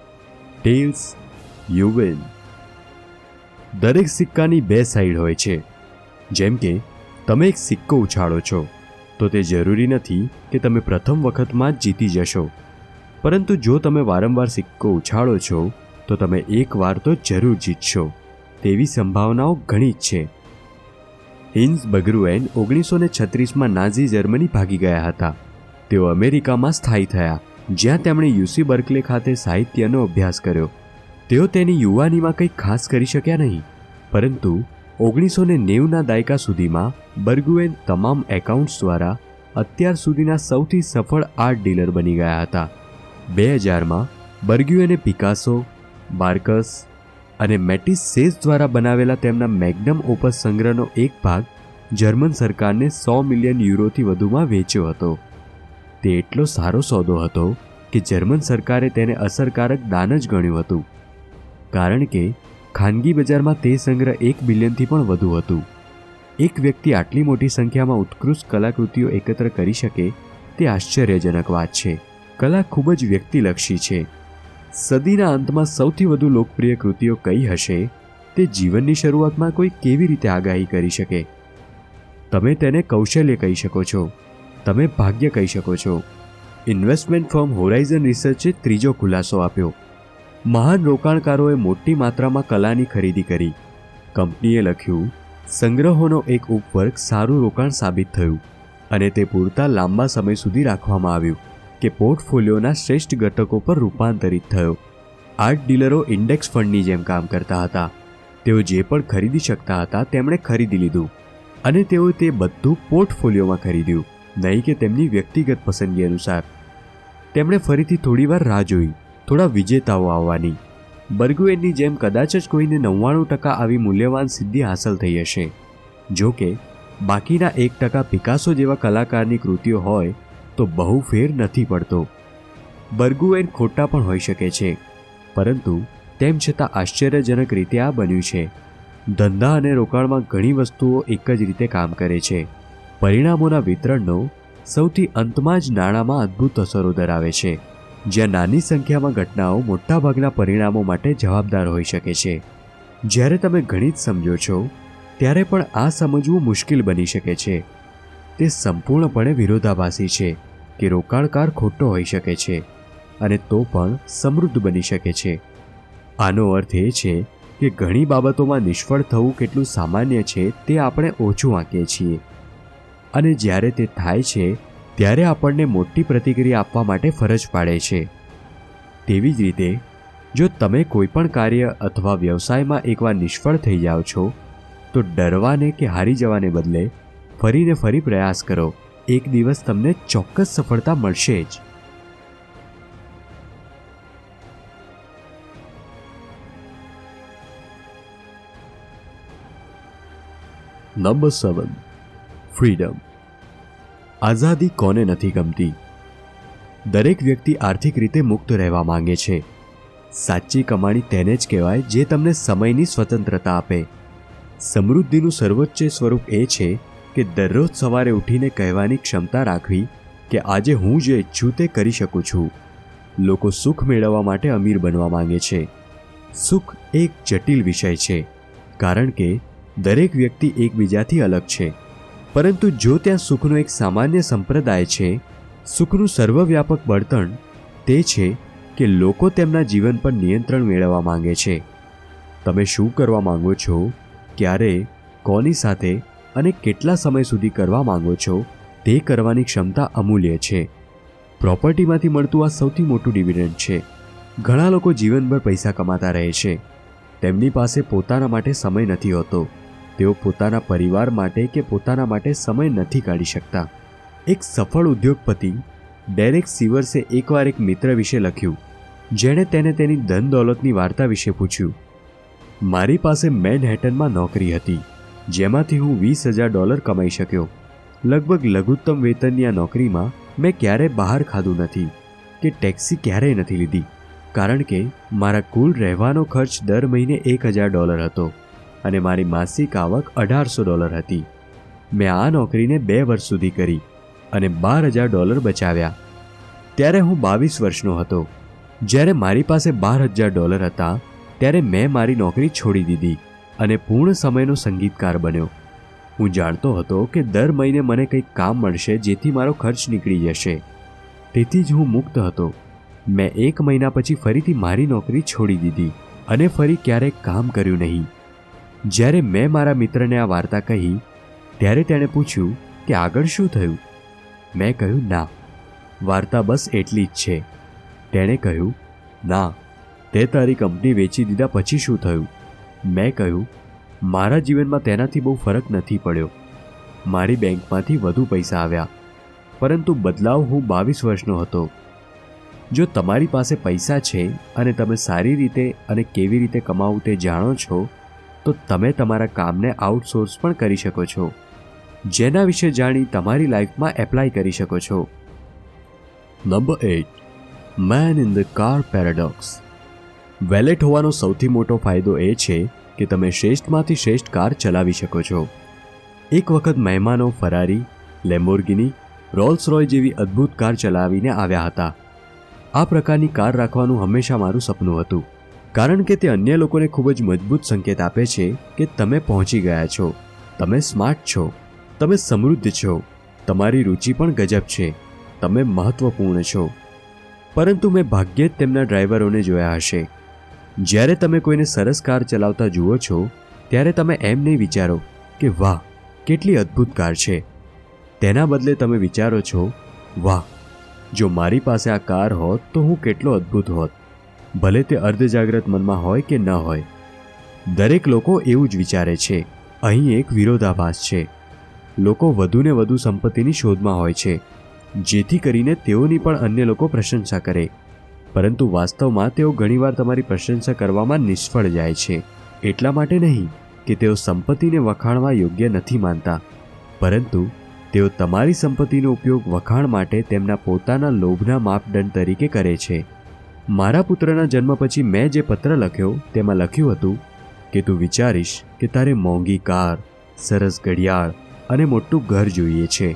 Tails you win. દરેક સિક્કાની બે સાઈડ હોય છે. જેમ કે તમે એક સિક્કો ઉછાળો છો તો તે જરૂરી નથી કે તમે પ્રથમ વખતમાં જ જીતી જશો, પરંતુ જો તમે વારંવાર સિક્કો ઉછાળો છો તો તમે એકવાર તો જરૂર જીતશો તેવી સંભાવનાઓ ઘણી જ છે. હિન્ઝ બર્ગુએન 1936માં નાઝી જર્મની ભાગી ગયા હતા. તેઓ અમેરિકામાં સ્થાયી થયા, જ્યાં તેમણે યુસી બર્કલે ખાતે સાહિત્યનો અભ્યાસ કર્યો. તેઓ તેની યુવાનીમાં કંઈ ખાસ કરી શક્યા નહીં, પરંતુ 1990ના દાયકા સુધીમાં બર્ગુએન તમામ એકાઉન્ટ્સ દ્વારા અત્યાર સુધીના સૌથી સફળ આર્ટ ડીલર બની ગયા હતા. 2000માં બર્ગુએને પિકાસો, બાર્કસ અને મેટિસ સેઝ દ્વારા બનાવેલા તેમના મેગ્નમ ઓપસ સંગ્રહનો એક ભાગ જર્મન સરકારને 100 મિલિયન યુરોથી વધુમાં વેચ્યો હતો. તે એટલો સારો સોદો હતો કે જર્મન સરકારે તેને અસરકારક દાન જ ગણ્યું હતું, કારણ કે ખાનગી બજારમાં તે સંગ્રહ 1 બિલિયનથી પણ વધુ હતું. એક વ્યક્તિ આટલી મોટી સંખ્યામાં ઉત્કૃષ્ટ કલાકૃતિઓ એકત્ર કરી શકે તે આશ્ચર્યજનક વાત છે. કલા ખૂબ જ વ્યક્તિલક્ષી છે. સદીના અંતમાં સૌથી વધુ લોકપ્રિય કૃતિઓ કઈ હશે તે જીવનની શરૂઆતમાં કોઈ કેવી રીતે આગાહી કરી શકે? તમે તેને કૌશલ્ય કહી શકો છો, તમે ભાગ્ય કહી શકો છો. ઇન્વેસ્ટમેન્ટ ફર્મ હોરાઇઝન રિસર્ચે ત્રીજો ખુલાસો આપ્યો. મહાન રોકાણકારોએ મોટી માત્રામાં કલાની ખરીદી કરી. કંપનીએ લખ્યું, સંગ્રહોનો એક ઉપવર્ગ સારું રોકાણ સાબિત થયું અને તે પૂરતા લાંબા સમય સુધી રાખવામાં આવ્યું કે પોર્ટફોલિયોના શ્રેષ્ઠ ઘટકો પર રૂપાંતરિત થયો. આર્ટ ડીલરો ઇન્ડેક્સ ફંડની જેમ કામ કરતા હતા. તેઓ જે પણ ખરીદી શકતા હતા તેમણે ખરીદી લીધું અને તેઓએ તે બધું પોર્ટફોલિયોમાં ખરીદ્યું, નહીં કે તેમની વ્યક્તિગત પસંદગી અનુસાર. તેમણે ફરીથી થોડીવાર રાહ જોઈ થોડા વિજેતાઓ આવવાની. બર્ગુએનની જેમ કદાચ જ કોઈને 99% આવી મૂલ્યવાન સિદ્ધિ હાંસલ થઈ હશે. જો કે બાકીના 1% પિકાસો જેવા કલાકારની કૃતિઓ હોય તો બહુ ફેર નથી પડતો. બર્ગુએન ખોટા પણ હોઈ શકે છે, પરંતુ તેમ છતાં આશ્ચર્યજનક રીતે આ બન્યું છે. ધંધા અને રોકાણમાં ઘણી વસ્તુઓ એક જ રીતે કામ કરે છે. પરિણામોના વિતરણનો સૌથી અંતમાં જ નાણાંમાં અદ્ભુત અસરો ધરાવે છે, જ્યાં નાની સંખ્યામાં ઘટનાઓ મોટાભાગના પરિણામો માટે જવાબદાર હોઈ શકે છે. જ્યારે તમે ગણિત સમજો છો ત્યારે પણ આ સમજવું મુશ્કેલ બની શકે છે. તે સંપૂર્ણપણે વિરોધાભાસી છે કે રોકાણકાર ખોટો હોઈ શકે છે અને તો પણ સમૃદ્ધ બની શકે છે. આનો અર્થ એ છે કે ઘણી બાબતોમાં નિષ્ફળ થવું કેટલું સામાન્ય છે તે આપણે ઓછું આંકીએ છીએ, અને જ્યારે તે થાય છે ત્યારે આપણને મોટી પ્રતિક્રિયા આપવા માટે ફરજ પાડે છે. તેવી જ રીતે જો તમે કોઈપણ કાર્ય અથવા વ્યવસાયમાં એકવાર નિષ્ફળ થઈ જાઓ છો તો ડરવાને કે હારી જવાને બદલે ફરીને ફરી પ્રયાસ કરો. એક દિવસ તમને ચોક્કસ સફળતા મળશે જ. નંબર 7. ફ્રીડમ. આઝાદી કોને નથી ગમતી? દરેક વ્યક્તિ આર્થિક રીતે મુક્ત રહેવા માંગે છે. સાચી કમાણી તેને જ કહેવાય જે તમને સમયની સ્વતંત્રતા આપે. સમૃદ્ધિનું સર્વોચ્ચ સ્વરૂપ એ છે કે દરરોજ સવારે ઉઠીને કહેવાની ક્ષમતા રાખવી કે આજે હું જે ઈચ્છું તે કરી શકું છું. લોકો સુખ મેળવવા માટે અમીર બનવા માંગે છે. સુખ એક જટિલ વિષય છે, કારણ કે દરેક વ્યક્તિ એકબીજાથી અલગ છે. પરંતુ જો ત્યાં સુખનો એક સામાન્ય સંપ્રદાય છે, સુખનું સર્વવ્યાપક બળતણ તે છે કે લોકો તેમના જીવન પર નિયંત્રણ મેળવવા માંગે છે. તમે શું કરવા માંગો છો, ક્યારે, કોની સાથે અને કેટલા સમય સુધી કરવા માંગો છો તે કરવાની ક્ષમતા અમૂલ્ય છે. પ્રોપર્ટીમાંથી મળતું આ સૌથી મોટું ડિવિડન્ડ છે. ઘણા લોકો જીવનભર પૈસા કમાતા રહે છે. તેમની પાસે પોતાના માટે સમય નથી હોતો. તેઓ પોતાના પરિવાર માટે કે પોતાના માટે સમય નથી કાઢી શકતા. એક સફળ ઉદ્યોગપતિ ડેરેક સીવર્સે એકવાર એક મિત્ર વિશે લખ્યું, જેણે તેને તેની ધન દોલતની વાર્તા વિશે પૂછ્યું. મારી પાસે મેનહેટનમાં નોકરી હતી, જેમાંથી હું $20,000 કમાઈ શક્યો. લગભગ લઘુત્તમ વેતનની આ નોકરીમાં મેં ક્યારેય બહાર ખાધું નથી કે ટેક્સી ક્યારેય નથી લીધી, કારણ કે મારા કુલ રહેવાનો ખર્ચ દર મહિને $1,000 હતો અને મારી માસિક આવક $1,800 હતી. મેં આ નોકરીને 2 વર્ષ સુધી કરી અને $12,000 બચાવ્યા. ત્યારે હું 22 વર્ષનો હતો. જ્યારે મારી પાસે $12,000 હતા ત્યારે મેં મારી નોકરી છોડી દીધી અને પૂર્ણ સમયનો સંગીતકાર બન્યો. હું જાણતો હતો કે દર મહિને મને કંઈક કામ મળશે જેથી મારો ખર્ચ નીકળી જશે. તેથી જ હું મુક્ત હતો. મેં 1 મહિના પછી ફરીથી મારી નોકરી છોડી દીધી અને ફરી ક્યારેય કામ કર્યું નહીં. જ્યારે મેં મારા મિત્રને આ વાર્તા કહી ત્યારે તેણે પૂછ્યું કે આગળ શું થયું. મેં કહ્યું, ના, વાર્તા બસ એટલી જ છે. તેણે કહ્યું, ના, તે તારી કંપની વેચી દીધા પછી શું થયું. મેં કહ્યું, મારા જીવનમાં તેનાથી બહુ ફરક નથી પડ્યો. મારી બેંકમાંથી વધુ પૈસા આવ્યા, પરંતુ બદલાવ હું 22 વર્ષનો હતો. જો તમારી પાસે પૈસા છે અને તમે સારી રીતે અને કેવી રીતે કમાવું તે જાણો છો, તો તમે તમારા કામને આઉટસોર્સ પણ કરી શકો છો, જેના વિશે જાણી તમારી લાઈફમાં એપ્લાય કરી શકો છો. Number 8. Man in the car paradox. Valet હોવાનો સૌથી મોટો ફાયદો એ છે કે તમે શ્રેષ્ઠમાંથી શ્રેષ્ઠ કાર ચલાવી શકો છો. એક વખત મહેમાનો ફરારી, લેમ્બોર્ગિની, રોલ્સ રોય જેવી અદ્ભુત કાર ચલાવીને આવ્યા હતા. આ પ્રકારની કાર રાખવાનું હંમેશા મારું સપનું હતું, કારણ કે તે અન્ય લોકોને ખૂબ જ મજબૂત સંકેત આપે છે કે તમે પહોંચી ગયા છો, તમે સ્માર્ટ છો, તમે સમૃદ્ધ છો, તમારી રુચિ પણ ગજબ છે, તમે મહત્વપૂર્ણ છો. પરંતુ મેં ભાગ્યે જ તેમના ડ્રાઈવરોને જોયા હશે. જ્યારે તમે કોઈને સરસ કાર ચલાવતા જુઓ છો ત્યારે તમે એમ નહીં વિચારો કે વાહ, કેટલી અદ્ભુત કાર છે. તેના બદલે તમે વિચારો છો, વાહ, જો મારી પાસે આ કાર હોત તો હું કેટલો અદ્ભુત હોત. ભલે તે અર્ધજાગ્રત મનમાં હોય કે ન હોય. દરેક લોકો એવું જ વિચારે છે. અહીં એક વિરોધાભાસ છે. લોકો વધુને વધુ સંપત્તિની શોધમાં હોય છે, જેથી કરીને તેઓની પણ અન્ય લોકો પ્રશંસા કરે. પરંતુ વાસ્તવમાં તેઓ ઘણીવાર તમારી પ્રશંસા કરવામાં નિષ્ફળ જાય છે. એટલા માટે નહીં કે તેઓ સંપત્તિને વખાણવા યોગ્ય નથી માનતા, પરંતુ તેઓ તમારી સંપત્તિનો ઉપયોગ વખાણ માટે તેમના પોતાના લોભના માપદંડ તરીકે કરે છે. મારા પુત્રના જન્મ પછી મેં જે પત્ર લખ્યો તેમાં લખ્યું હતું કે તું વિચારીશ કે તારે મોંઘી કાર, સરસ ઘડિયાળ અને મોટું ઘર જોઈએ છે,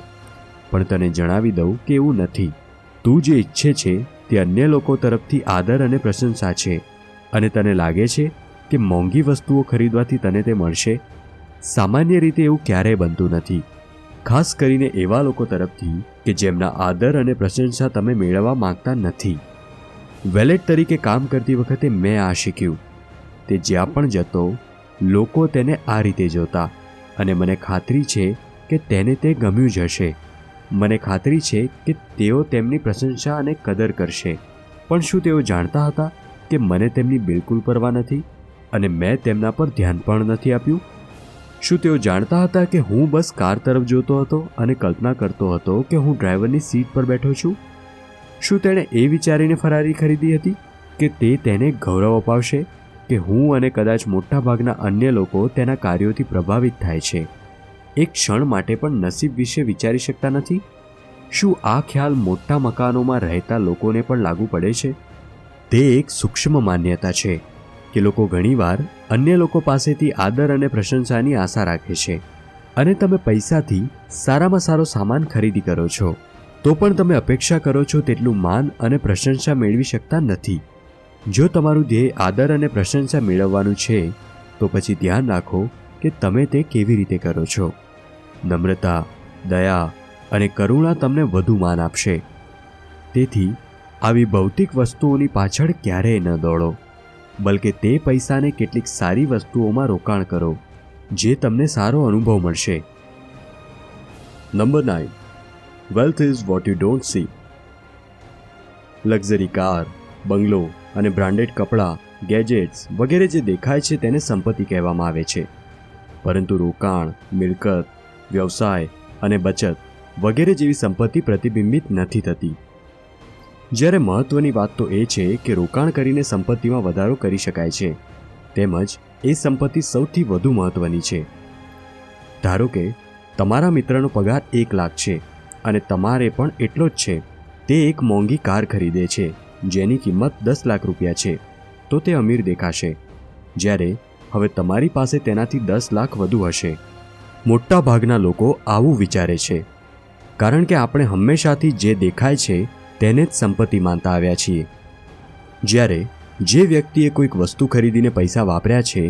પણ તને જણાવી દઉં કે એવું નથી. તું જે ઈચ્છે છે તે અન્ય લોકો તરફથી આદર અને પ્રશંસા છે, અને તને લાગે છે કે મોંઘી વસ્તુઓ ખરીદવાથી તને તે મળશે. સામાન્ય રીતે એવું ક્યારેય બનતું નથી, ખાસ કરીને એવા લોકો તરફથી કે જેમના આદર અને પ્રશંસા તમે મેળવવા માંગતા નથી. વેલેટ તરીકે કામ કરતી વખતે મેં આ શીખ્યું. તે જ્યાં પણ જતો, લોકો તેને આ રીતે જોતા, અને મને ખાતરી છે કે તેને તે ગમ્યું જ હશે. મને ખાતરી છે કે તેઓ તેમની પ્રશંસા અને કદર કરશે. પણ શું તેઓ જાણતા હતા કે મને તેમની બિલકુલ પરવા નથી અને મેં તેમના પર ધ્યાન પણ નથી આપ્યું? શું તેઓ જાણતા હતા કે હું બસ કાર તરફ જોતો હતો અને કલ્પના કરતો હતો કે હું ડ્રાઈવરની સીટ પર બેઠો છું? શું તેણે એ વિચારીને ફરારી ખરીદી હતી કે તે તેને ગૌરવ અપાવશે કે હું અને કદાચ મોટાભાગના અન્ય લોકો તેના કાર્યોથી પ્રભાવિત થાય છે? એક ક્ષણ માટે પણ નસીબ વિશે વિચારી શકતા નથી? શું આ ખ્યાલ મોટા મકાનોમાં રહેતા લોકોને પણ લાગુ પડે છે? તે એક સૂક્ષ્મ માન્યતા છે કે લોકો ઘણીવાર અન્ય લોકો પાસેથી આદર અને પ્રશંસાની આશા રાખે છે, અને તમે પૈસાથી સારામાં સારો સામાન ખરીદી કરો છો તો પણ તમે અપેક્ષા કરો છો તેટલું માન અને પ્રશંસા મેળવી શકતા નથી. જો તમારું ધ્યેય આદર અને પ્રશંસા મેળવવાનું છે તો પછી ધ્યાન રાખો કે તમે તે કેવી રીતે કરો છો. નમ્રતા, દયા અને કરુણા તમને વધુ માન આપશે. તેથી આવી ભૌતિક વસ્તુઓની પાછળ ક્યારેય ન દોડો, બલકે તે પૈસાને કેટલીક સારી વસ્તુઓમાં રોકાણ કરો જે તમને સારો અનુભવ મળશે number 9. Wealth is what you don't see. Luxury car, બંગલો અને બ્રાન્ડેડ કપડાં, ગેજેટ્સ વગેરે જે દેખાય છે તેને સંપત્તિ કહેવામાં આવે છે. પરંતુ રોકાણ, મિલકત, વ્યવસાય અને બચત વગેરે જેવી સંપત્તિ પ્રતિબિંબિત નથી થતી. જ્યારે મહત્ત્વની વાત તો એ છે કે રોકાણ કરીને સંપત્તિમાં વધારો કરી શકાય છે, તેમજ એ સંપત્તિ સૌથી વધુ મહત્ત્વની છે. ધારો કે તમારા મિત્રનો પગાર 1 લાખ છે અને તમારે પણ એટલો જ છે. તે એક મોંઘી કાર ખરીદે છે જેની કિંમત 10 લાખ રૂપિયા છે, તો તે અમીર દેખાશે. જ્યારે હવે તમારી પાસે તેનાથી 10 લાખ વધુ હશે. મોટા ભાગના લોકો આવું વિચારે છે, કારણ કે આપણે હંમેશાથી જે દેખાય છે તેને જ સંપત્તિ માનતા આવ્યા છીએ. જ્યારે જે વ્યક્તિએ કોઈક વસ્તુ ખરીદીને પૈસા વાપર્યા છે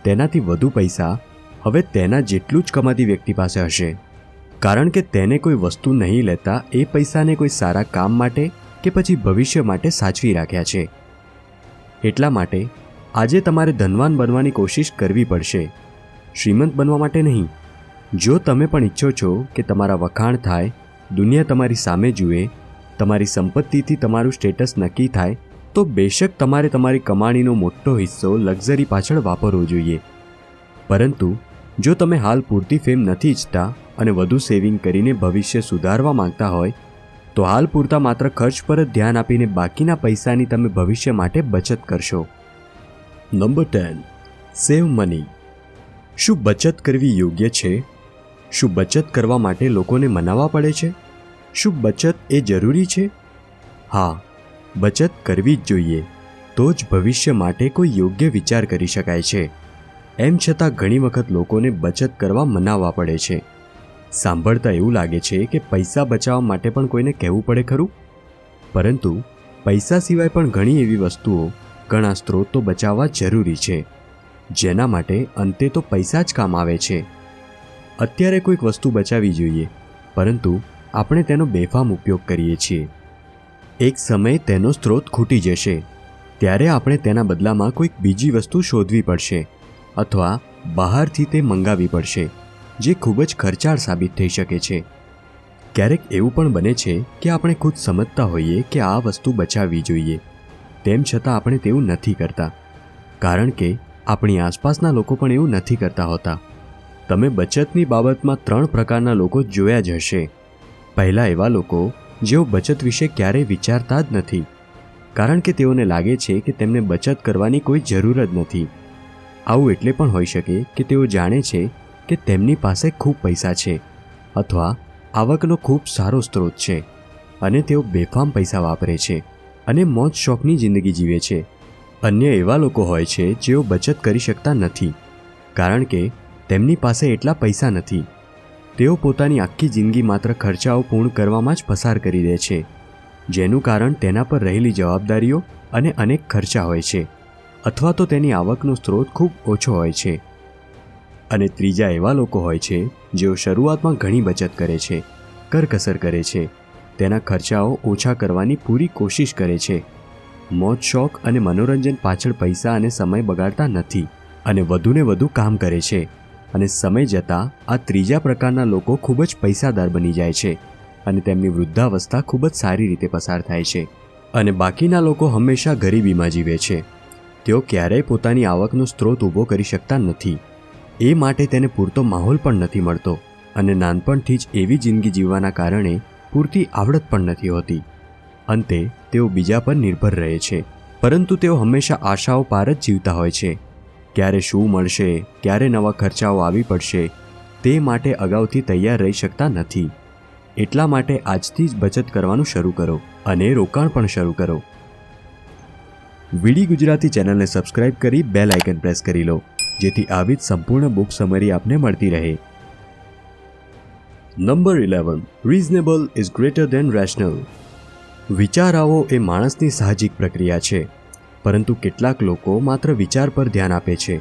તેનાથી વધુ પૈસા હવે તેના જેટલું જ કમાતી વ્યક્તિ પાસે હશે, કારણ કે તેને કોઈ વસ્તુ નહીં લેતા એ પૈસાને કોઈ સારા કામ માટે કે પછી ભવિષ્ય માટે સાચવી રાખ્યા છે. એટલા માટે આજે તમારે ધનવાન બનવાની કોશિશ કરવી પડશે, શ્રીમંત બનવા માટે નહીં. જો તમે પણ ઈચ્છો છો કે તમારા વખાણ થાય, દુનિયા તમારી સામે જુએ, તમારી સંપત્તિથી તમારું સ્ટેટસ નક્કી થાય, તો બેશક તમારે તમારી કમાણીનો મોટો હિસ્સો લક્ઝરી પાછળ વાપરવો જોઈએ. પરંતુ જો તમે હાલ પૂરતી ફેમ નથી ઈચ્છતા અને વધુ સેવિંગ કરીને ભવિષ્ય સુધારવા માંગતા હોય, તો હાલ પૂરતા માત્ર ખર્ચ પર જ ધ્યાન આપીને બાકીના પૈસાની તમે ભવિષ્ય માટે બચત કરશો. નંબર 10. Save money. શું બચત કરવી યોગ્ય છે? શું બચત કરવા માટે લોકોને મનાવવા પડે છે? શું બચત એ જરૂરી છે? હા, બચત કરવી જ જોઈએ, તો જ ભવિષ્ય માટે કોઈ યોગ્ય વિચાર કરી શકાય છે. એમ છતાં ઘણી વખત લોકોને બચત કરવા મનાવવા પડે છે. સાંભળતા એવું લાગે છે કે પૈસા બચાવવા માટે પણ કોઈને કહેવું પડે ખરું? પરંતુ પૈસા સિવાય પણ ઘણી એવી વસ્તુઓ, ઘણા સ્ત્રોતો બચાવવા જરૂરી છે, જેના માટે અંતે તો પૈસા જ કામ આવે છે. અત્યારે કોઈક વસ્તુ બચાવવી જોઈએ, પરંતુ આપણે તેનો બેફામ ઉપયોગ કરીએ છીએ. એક સમયે તેનો સ્ત્રોત ખૂટી જશે, ત્યારે આપણે તેના બદલામાં કોઈક બીજી વસ્તુ શોધવી પડશે અથવા બહારથી તે મંગાવવી પડશે, જે ખૂબ જ ખર્ચાળ સાબિત થઈ શકે છે. ક્યારેક એવું પણ બને છે કે આપણે ખુદ સમજતા હોઈએ કે આ વસ્તુ બચાવવી જોઈએ, તેમ છતાં આપણે તેવું નથી કરતા, કારણ કે આપણી આસપાસના લોકો પણ એવું નથી કરતા હોતા. તમે બચતની બાબતમાં 3 પ્રકારના લોકો જોયા જ હશે. પહેલા એવા લોકો જેઓ બચત વિશે ક્યારેય વિચારતા જ નથી, કારણ કે તેઓને લાગે છે કે તેમને બચત કરવાની કોઈ જરૂર જ નથી. આવું એટલે પણ હોઈ શકે કે તેઓ જાણે છે કે તેમની પાસે ખૂબ પૈસા છે અથવા આવકનો ખૂબ સારો સ્ત્રોત છે અને તેઓ બેફામ પૈસા વાપરે છે અને મોજ શોખની જિંદગી જીવે છે. અન્ય એવા લોકો હોય છે જેઓ બચત કરી શકતા નથી, કારણ કે તેમની પાસે એટલા પૈસા નથી. તેઓ પોતાની આખી જિંદગી માત્ર ખર્ચાઓ પૂર્ણ કરવામાં જ પસાર કરી દે છે, જેનું કારણ તેના પર રહેલી જવાબદારીઓ અને અનેક ખર્ચા હોય છે, અથવા તો તેની આવકનો સ્ત્રોત ખૂબ ઓછો હોય છે. અને ત્રીજા એવા લોકો હોય છે જેઓ શરૂઆતમાં ઘણી બચત કરે છે, કરકસર કરે છે, તેના ખર્ચાઓ ઓછા કરવાની પૂરી કોશિશ કરે છે, મોજ શોખ અને મનોરંજન પાછળ પૈસા અને સમય બગાડતા નથી અને વધુને વધુ કામ કરે છે. અને સમય જતાં આ ત્રીજા પ્રકારના લોકો ખૂબ જ પૈસાદાર બની જાય છે અને તેમની વૃદ્ધાવસ્થા ખૂબ જ સારી રીતે પસાર થાય છે. અને બાકીના લોકો હંમેશા ગરીબીમાં જીવે છે. તેઓ ક્યારેય પોતાની આવકનો સ્ત્રોત ઊભો કરી શકતા નથી. એ માટે તેને પૂરતો માહોલ પણ નથી મળતો અને નાનપણથી જ એવી જિંદગી જીવવાના કારણે પૂરતી આવડત પણ નથી હોતી. અંતે તેઓ બીજા પર નિર્ભર રહે છે, પરંતુ તેઓ હંમેશા આશાઓ પાર જ જીવતા હોય છે. ક્યારે શું મળશે, ક્યારે નવા ખર્ચાઓ આવી પડશે, તે માટે અગાઉથી તૈયાર રહી શકતા નથી. એટલા માટે આજથી જ બચત કરવાનું શરૂ કરો અને રોકાણ પણ શરૂ કરો. વીડી ગુજરાતી ચેનલને સબસ્ક્રાઇબ કરી બેલ આઇકન પ્રેસ કરી લો, જેથી આવી જ સંપૂર્ણ બુક સમરી આપને મળતી રહે. Number 11. Reasonable is greater than rational. વિચાર આવો એ માણસની સાહજિક પ્રક્રિયા છે, પરંતુ કેટલાક લોકો માત્ર વિચાર પર ધ્યાન આપે છે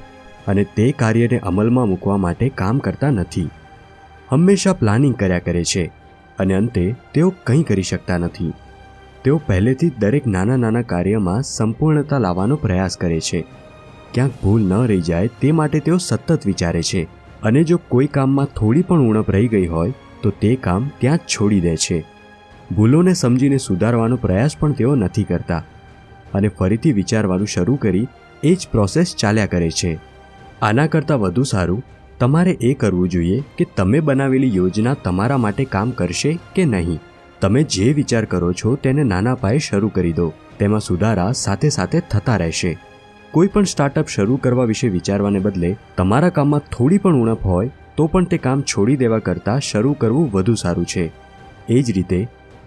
અને તે કાર્યને અમલમાં મૂકવા માટે કામ કરતા નથી. હંમેશા પ્લાનિંગ કર્યા કરે છે અને અંતે તેઓ કંઈ કરી શકતા નથી. તેઓ પહેલેથી જ દરેક નાના નાના કાર્યમાં સંપૂર્ણતા લાવવાનો પ્રયાસ કરે છે. ક્યાંક ભૂલ ન રહી જાય તે માટે તેઓ સતત વિચારે છે અને જો કોઈ કામમાં થોડી પણ ઉણપ રહી ગઈ હોય તો તે કામ ત્યાં જ છોડી દે છે. ભૂલોને સમજીને સુધારવાનો પ્રયાસ પણ તેઓ નથી કરતા અને ફરીથી વિચારવાનું શરૂ કરી એ જ પ્રોસેસ ચાલ્યા કરે છે. આના કરતાં વધુ સારું તમારે એ કરવું જોઈએ કે તમે બનાવેલી યોજના તમારા માટે કામ કરશે કે નહીં. તમે જે વિચાર કરો છો તેને નાના પાયે શરૂ કરી દો. તેમાં સુધારા સાથે સાથે થતા રહેશે. કોઈ પણ સ્ટાર્ટઅપ શરૂ કરવા વિશે વિચારવાને બદલે તમારા કામમાં થોડી પણ ઉણપ હોય તો પણ તે કામ છોડી દેવા કરતાં શરૂ કરવું વધુ સારું છે. એ જ રીતે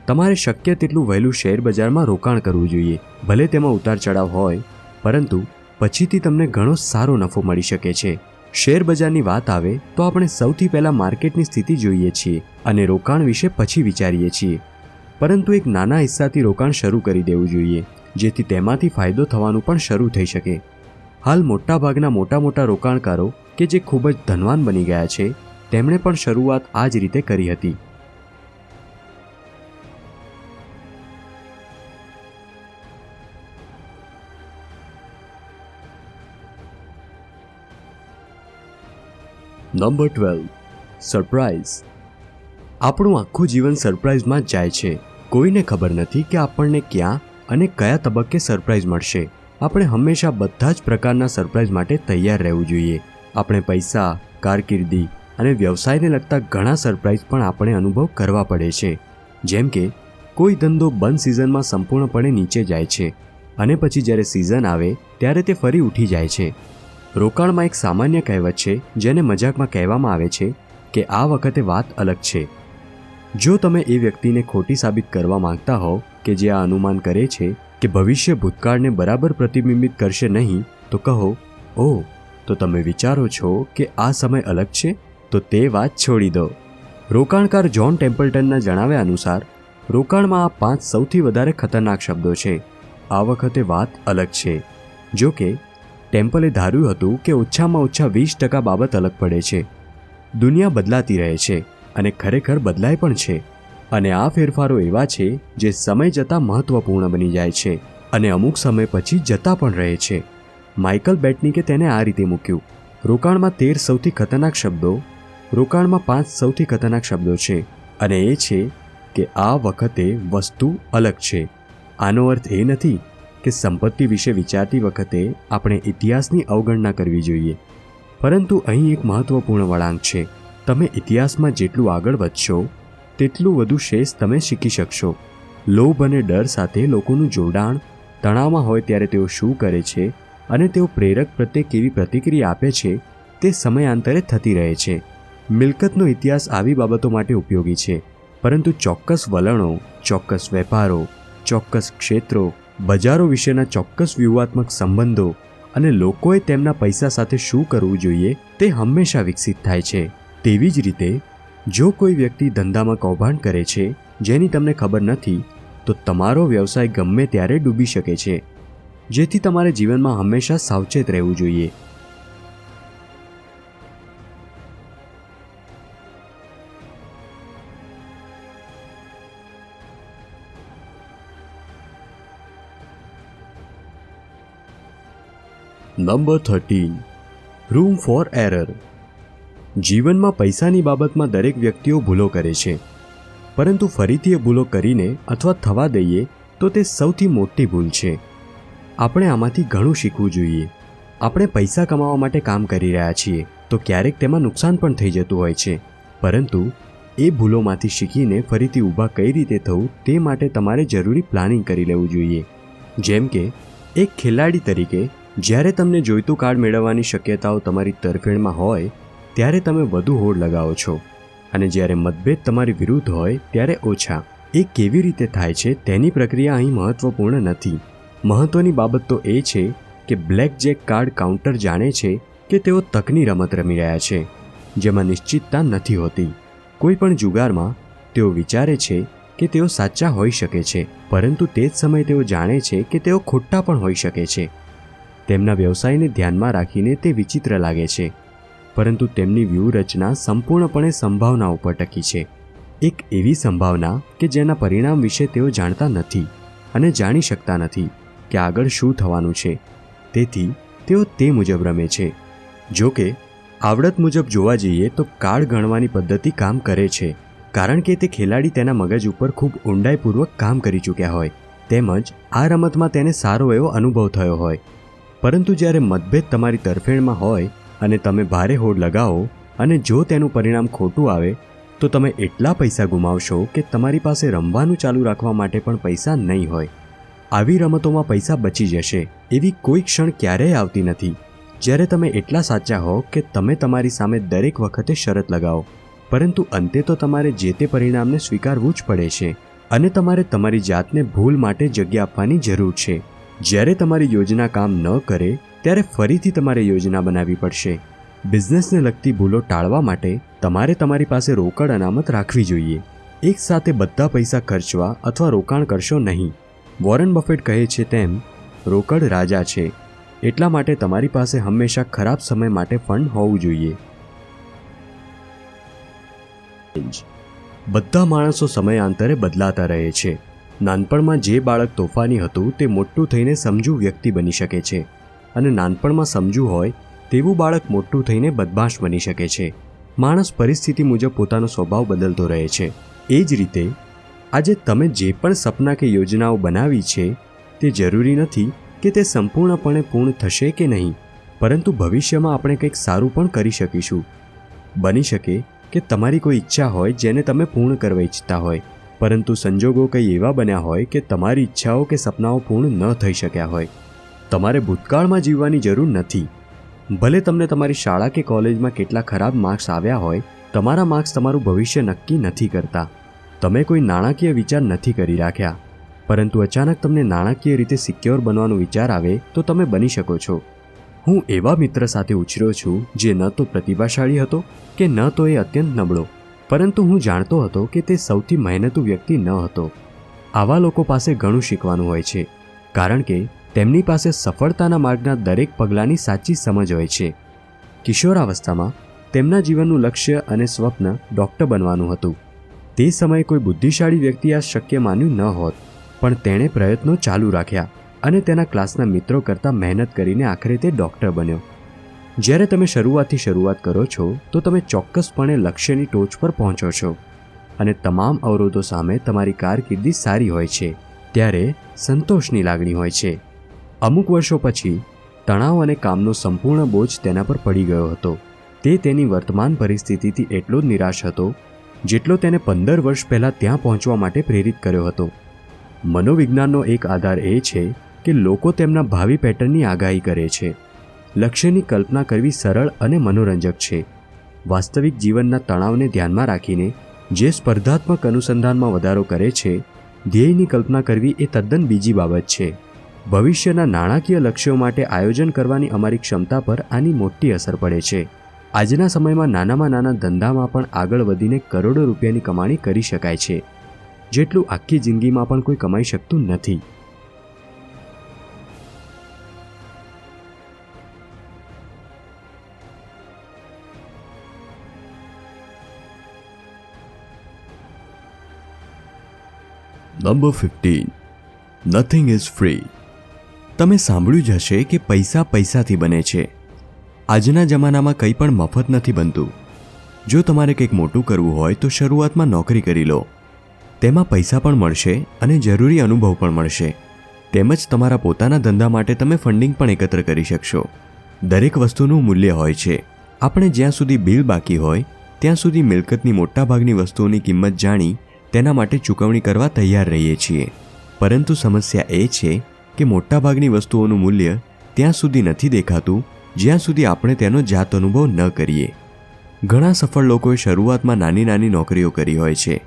તમારે શક્ય તેટલું વહેલું શેર બજારમાં રોકાણ કરવું જોઈએ. ભલે તેમાં ઉતાર ચઢાવ હોય, પરંતુ પછીથી તમને ઘણો સારો નફો મળી શકે છે. શેર બજારની વાત આવે તો આપણે સૌથી પહેલાં માર્કેટની સ્થિતિ જોઈએ છીએ અને રોકાણ વિશે પછી વિચારીએ છીએ. પરંતુ એક નાના હિસ્સાથી રોકાણ શરૂ કરી દેવું જોઈએ, જેથી તેમાંથી ફાયદો થવાનું પણ શરૂ થઈ શકે. હાલ મોટાભાગના મોટા રોકાણકારો કે જે ખૂબ જ ધનવાન બની ગયા છે, તેમણે પણ શરૂઆત આ જ રીતે કરી હતી. નંબર 12. સરપ્રાઇઝ. આપણું આખું જીવન સરપ્રાઇઝમાં જ જાય છે. કોઈને ખબર નથી કે આપણને ક્યાં અને કયા તબક્કે સરપ્રાઇઝ મળશે. આપણે હંમેશા બધા જ પ્રકારના સરપ્રાઇઝ માટે તૈયાર રહેવું જોઈએ. આપણે પૈસા, કારકિર્દી અને વ્યવસાયને લગતા ઘણા સરપ્રાઇઝ પણ આપણે અનુભવ કરવા પડે છે. જેમ કે કોઈ ધંધો બંધ સિઝનમાં સંપૂર્ણપણે નીચે જાય છે અને પછી જ્યારે સિઝન આવે ત્યારે તે ફરી ઉઠી જાય છે. રોકાણમાં એક સામાન્ય કહેવત છે જેને મજાકમાં કહેવામાં આવે છે કે આ વખતે વાત અલગ છે. જો તમે એ વ્યક્તિને ખોટી સાબિત કરવા માંગતા હો કે જે આ અનુમાન કરે છે કે ભવિષ્ય ભૂતકાળને બરાબર પ્રતિબિંબિત કરશે નહીં, તો કહો, ઓહ, તો તમે વિચારો છો કે આ સમય અલગ છે, તો તે વાત છોડી દો. રોકાણકાર જ્હોન ટેમ્પલ્ટનના જણાવ્યા અનુસાર રોકાણમાં આ 5 સૌથી વધારે ખતરનાક શબ્દો છે. આ વખતે વાત અલગ છે. જો કે ટેમ્પલે ધાર્યું હતું કે ઓછામાં ઓછા 20% બાબત અલગ પડે છે. દુનિયા બદલાતી રહે છે અને ખરેખર બદલાય પણ છે. અને આ ફેરફારો એવા છે જે સમય જતાં મહત્વપૂર્ણ બની જાય છે અને અમુક સમય પછી જતા પણ રહે છે. માઇકલ બેટનિકે તેને આ રીતે મૂક્યું: રોકાણમાં 13 સૌથી ખતરનાક શબ્દો, રોકાણમાં 5 સૌથી ખતરનાક શબ્દો છે અને એ છે કે આ વખતે વસ્તુ અલગ છે. આનો અર્થ એ નથી કે સંપત્તિ વિશે વિચારતી વખતે આપણે ઇતિહાસની અવગણના કરવી જોઈએ, પરંતુ અહીં એક મહત્વપૂર્ણ વળાંક છે. તમે ઇતિહાસમાં જેટલું આગળ વધશો તેટલું વધુ શેષ તમે શીખી શકશો. લોભ અને ડર સાથે લોકોનું જોડાણ, તણાવમાં હોય ત્યારે તેઓ શું કરે છે અને તેઓ પ્રેરક પ્રત્યે કેવી પ્રતિક્રિયા આપે છે તે સમયાંતરે થતી રહે છે. મિલકતનો ઇતિહાસ આવી બાબતો માટે ઉપયોગી છે, પરંતુ ચોક્કસ વલણો, ચોક્કસ વેપારો, ચોક્કસ ક્ષેત્રો, બજારો વિશેના ચોક્કસ વ્યૂહાત્મક સંબંધો અને લોકોએ તેમના પૈસા સાથે શું કરવું જોઈએ તે હંમેશા વિકસિત થાય છે. તેવી જ રીતે જો કોઈ વ્યક્તિ ધંધામાં કૌભાંડ કરે છે જેની તમને ખબર નથી, તો તમારો વ્યવસાય ગમે ત્યારે ડૂબી શકે છે. જેથી તમારે જીવનમાં હંમેશા સાવચેત રહેવું જોઈએ. નંબર 13. Room for error. જીવનમાં પૈસાની બાબતમાં દરેક વ્યક્તિઓ ભૂલો કરે છે, પરંતુ ફરીથી એ ભૂલો કરીને અથવા થવા દઈએ તો તે સૌથી મોટી ભૂલ છે. આપણે આમાંથી ઘણું શીખવું જોઈએ. આપણે પૈસા કમાવા માટે કામ કરી રહ્યા છીએ તો ક્યારેક તેમાં નુકસાન પણ થઈ જતું હોય છે, પરંતુ એ ભૂલોમાંથી શીખીને ફરીથી ઊભા કઈ રીતે થવું તે માટે તમારે જરૂરી પ્લાનિંગ કરી લેવું જોઈએ. જેમ કે એક ખેલાડી તરીકે જ્યારે તમને જોઈતું કાર્ડ મેળવવાની શક્યતાઓ તમારી તરફેણમાં હોય ત્યારે તમે વધુ હોડ લગાવો છો અને જ્યારે મતભેદ તમારી વિરુદ્ધ હોય ત્યારે ઓછા. એ કેવી રીતે થાય છે તેની પ્રક્રિયા અહીં મહત્વપૂર્ણ નથી. મહત્વની બાબત તો એ છે કે બ્લેક જેક કાર્ડ કાઉન્ટર જાણે છે કે તેઓ તકની રમત રમી રહ્યા છે જેમાં નિશ્ચિતતા નથી હોતી. કોઈ પણ જુગારમાં તેઓ વિચારે છે કે તેઓ સાચા હોઈ શકે છે, પરંતુ તે જ સમયે તેઓ જાણે છે કે તેઓ ખોટા પણ હોઈ શકે છે. તેમના વ્યવસાયને ધ્યાનમાં રાખીને તે વિચિત્ર લાગે છે, પરંતુ તેમની વ્યૂહરચના સંપૂર્ણપણે સંભાવના ઉપર ટકી છે. એક એવી સંભાવના કે જેના પરિણામ વિશે તેઓ જાણતા નથી અને જાણી શકતા નથી કે આગળ શું થવાનું છે. તેથી તેઓ તે મુજબ રમે છે. જો કે આવડત મુજબ જોવા જઈએ તો કાર્ડ ગણવાની પદ્ધતિ કામ કરે છે, કારણ કે તે ખેલાડી તેના મગજ ઉપર ખૂબ ઊંડાઈપૂર્વક કામ કરી ચૂક્યા હોય તેમજ આ રમતમાં તેને સારો એવો અનુભવ થયો હોય. પરંતુ જ્યારે મતભેદ તમારી તરફેણમાં હોય અને તમે ભારે હોડ લગાવો અને જો તેનું પરિણામ ખોટું આવે તો તમે એટલા પૈસા ગુમાવશો કે તમારી પાસે રમવાનું ચાલુ રાખવા માટે પણ પૈસા નહીં હોય. આવી રમતોમાં પૈસા બચી જશે એવી કોઈ ક્ષણ ક્યારેય આવતી નથી જ્યારે તમે એટલા સાચા હો કે તમે તમારી સામે દરેક વખતે શરત લગાવો, પરંતુ અંતે તો તમારે જે તે પરિણામને સ્વીકારવું જ પડે છે અને તમારે તમારી જાતને ભૂલ માટે જગ્યા આપવાની જરૂર છે. જ્યારે તમારી યોજના કામ ન કરે ત્યારે ફરીથી તમારે યોજના બનાવવી પડશે. બિઝનેસને લગતી ભૂલો ટાળવા માટે તમારે તમારી પાસે રોકડ અનામત રાખવી જોઈએ. એક સાથે બધા પૈસા ખર્ચવા અથવા રોકાણ કરશો નહીં. વોરન બફેટ કહે છે તેમ રોકડ રાજા છે, એટલા માટે તમારી પાસે હંમેશા ખરાબ સમય માટે ફંડ હોવું જોઈએ. બધા માણસો સમયાંતરે બદલાતા રહે છે. નાનપણમાં જે બાળક તોફાની હતું તે મોટું થઈને સમજુ વ્યક્તિ બની શકે છે અને નાનપણમાં સમજુ હોય તેવું બાળક મોટું થઈને બદમાશ બની શકે છે. માણસ પરિસ્થિતિ મુજબ પોતાનો સ્વભાવ બદલતો રહે છે. એ જ રીતે આજે તમે જે પણ સપના કે યોજનાઓ બનાવી છે તે જરૂરી નથી કે તે સંપૂર્ણપણે પૂર્ણ થશે કે નહીં, પરંતુ ભવિષ્યમાં આપણે કંઈક સારું પણ કરી શકીશું. બની શકે કે તમારી કોઈ ઈચ્છા હોય જેને તમે પૂર્ણ કરવા ઈચ્છતા હોય, પરંતુ સંજોગો કંઈ એવા બન્યા હોય કે તમારી ઈચ્છાઓ કે સપનાઓ પૂર્ણ ન થઈ શક્યા હોય. તમારે ભૂતકાળમાં જીવવાની જરૂર નથી. ભલે તમને તમારી શાળા કે કોલેજમાં કેટલા ખરાબ માર્ક્સ આવ્યા હોય, તમારા માર્ક્સ તમારું ભવિષ્ય નક્કી નથી કરતા. તમે કોઈ નાણાકીય વિચાર નથી કરી રાખ્યા, પરંતુ અચાનક તમને નાણાકીય રીતે સિક્યોર બનવાનો વિચાર આવે તો તમે બની શકો છો. હું એવા મિત્ર સાથે ઉછર્યો છું જે ન તો પ્રતિભાશાળી હતો કે ન તો એ અત્યંત નબળો, પરંતુ હું જાણતો હતો કે તે સૌથી મહેનતુ વ્યક્તિ ન હતો. આવા લોકો પાસે ઘણું શીખવાનું હોય છે, કારણ કે તેમની પાસે સફળતાના માર્ગના દરેક પગલાંની સાચી સમજ હોય છે. કિશોરાવસ્થામાં તેમના જીવનનું લક્ષ્ય અને સ્વપ્ન ડૉક્ટર બનવાનું હતું. તે સમયે કોઈ બુદ્ધિશાળી વ્યક્તિ આ શક્ય માન્યું ન હોત, પણ તેણે પ્રયત્નો ચાલુ રાખ્યા અને તેના ક્લાસના મિત્રો કરતાં મહેનત કરીને આખરે તે ડૉક્ટર બન્યો. જ્યારે તમે શરૂઆત કરો છો તો તમે ચોક્કસપણે લક્ષ્યની ટોચ પર પહોંચો છો અને તમામ અવરોધો સામે તમારી કારકિર્દી સારી હોય છે. ત્યારે સંતોષની લાગણી હોય છે. અમુક વર્ષો પછી તણાવ અને કામનો સંપૂર્ણ બોજ તેના પર પડી ગયો હતો. તે તેની વર્તમાન પરિસ્થિતિથી એટલો જ નિરાશ હતો જેટલો તેને 15 વર્ષ પહેલાં ત્યાં પહોંચવા માટે પ્રેરિત કર્યો હતો. મનોવિજ્ઞાનનો એક આધાર એ છે કે લોકો તેમના ભાવિ પેટર્નની આગાહી કરે છે. લક્ષ્યની કલ્પના કરવી સરળ અને મનોરંજક છે. વાસ્તવિક જીવનના તણાવને ધ્યાનમાં રાખીને જે સ્પર્ધાત્મક અનુસંધાનમાં વધારો કરે છે, ધ્યેયની કલ્પના કરવી એ તદ્દન બીજી બાબત છે. ભવિષ્યના નાણાકીય લક્ષ્યો માટે આયોજન કરવાની અમારી ક્ષમતા પર આની મોટી અસર પડે છે. આજના સમયમાં નાનામાં નાના ધંધામાં પણ આગળ વધીને કરોડો રૂપિયાની કમાણી કરી શકાય છે, જેટલું આખી જિંદગીમાં પણ કોઈ કમાઈ શકતું નથી. નંબર 15. Nothing is free. તમે સાંભળ્યું જ હશે કે પૈસા પૈસાથી બને છે. આજના જમાનામાં કંઈ પણ મફત નથી બનતું. જો તમારે કંઈક મોટું કરવું હોય તો શરૂઆતમાં નોકરી કરી લો. તેમાં પૈસા પણ મળશે અને જરૂરી અનુભવ પણ મળશે. તેમજ તમારા પોતાના ધંધા માટે તમે ફંડિંગ પણ એકત્ર કરી શકશો. દરેક વસ્તુનું મૂલ્ય હોય છે. આપણે જ્યાં સુધી બિલ બાકી હોય ત્યાં સુધી મિલકતની મોટાભાગની વસ્તુઓની કિંમત જાણી તેના માટે ચૂકવણી કરવા તૈયાર રહીએ છીએ. પરંતુ સમસ્યા એ છે કે મોટાભાગની વસ્તુઓનું મૂલ્ય ત્યાં સુધી નથી દેખાતું જ્યાં સુધી આપણે તેનો જાત અનુભવ ન કરીએ. ઘણા સફળ લોકોએ શરૂઆતમાં નાની નાની નોકરીઓ કરી હોય છે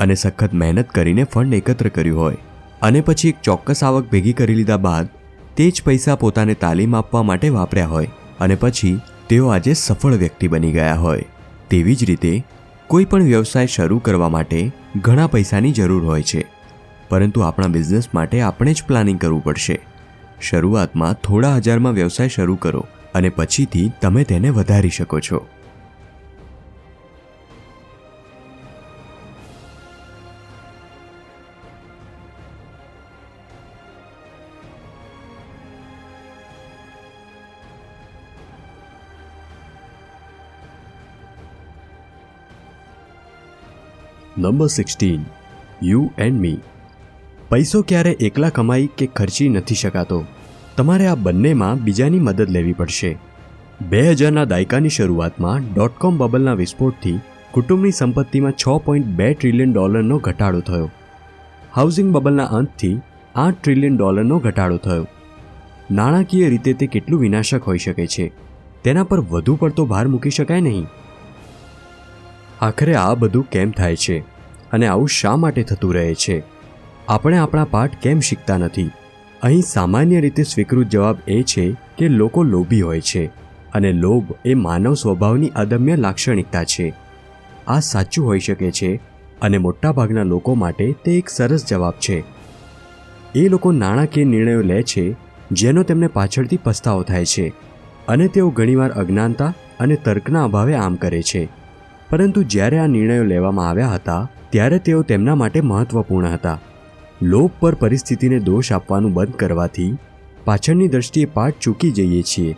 અને સખત મહેનત કરીને ફંડ એકત્ર કર્યું હોય અને પછી એક ચોક્કસ આવક ભેગી કરી લીધા બાદ તે જ પૈસા પોતાને તાલીમ આપવા માટે વાપર્યા હોય અને પછી તેઓ આજે સફળ વ્યક્તિ બની ગયા હોય. તેવી જ રીતે કોઈ પણ વ્યવસાય શરૂ કરવા માટે ઘણા પૈસાની જરૂર હોય છે, પરંતુ આપણા બિઝનેસ માટે આપણે જ પ્લાનિંગ કરવું પડશે. શરૂઆતમાં થોડા હજારમાં વ્યવસાય શરૂ કરો અને પછીથી તમે તેને વધારી શકો છો. નંબર 16, યુ એન્ડ મી. પૈસો ક્યારે એકલા કમાઈ કે ખર્ચી નથી શકાતો. તમારે આ બંનેમાં બીજાની મદદ લેવી પડશે. 2000ના દાયકાની શરૂઆતમાં .com બબલના વિસ્ફોટથી કુટુંબની સંપત્તિમાં $6.2 ટ્રિલિયન ઘટાડો થયો. હાઉસિંગ બબલના અંતથી $8 ટ્રિલિયન ઘટાડો થયો. નાણાકીય રીતે તે કેટલું વિનાશક હોઈ શકે છે તેના પર વધુ પડતો ભાર મૂકી શકાય નહીં. આખરે આ બધું કેમ થાય છે અને આવું શા માટે થતું રહે છે? આપણે આપણા પાઠ કેમ શીખતા નથી? અહીં સામાન્ય રીતે સ્વીકૃત જવાબ એ છે કે લોકો લોભી હોય છે અને લોભ એ માનવ સ્વભાવની અદમ્ય લાક્ષણિકતા છે. આ સાચું હોઈ શકે છે અને મોટાભાગના લોકો માટે તે એક સરસ જવાબ છે. એ લોકો નાણાકીય નિર્ણયો લે છે જેનો તેમને પાછળથી પસ્તાવો થાય છે અને તેઓ ઘણીવાર અજ્ઞાનતા અને તર્કના અભાવે આમ કરે છે. પરંતુ જ્યારે આ નિર્ણયો લેવામાં આવ્યા હતા ત્યારે તેઓ તેમના માટે મહત્વપૂર્ણ હતા. લોભ પર પરિસ્થિતિને દોષ આપવાનું બંધ કરવાથી પાછળની દ્રષ્ટિએ પાઠ ચૂકી જઈએ છીએ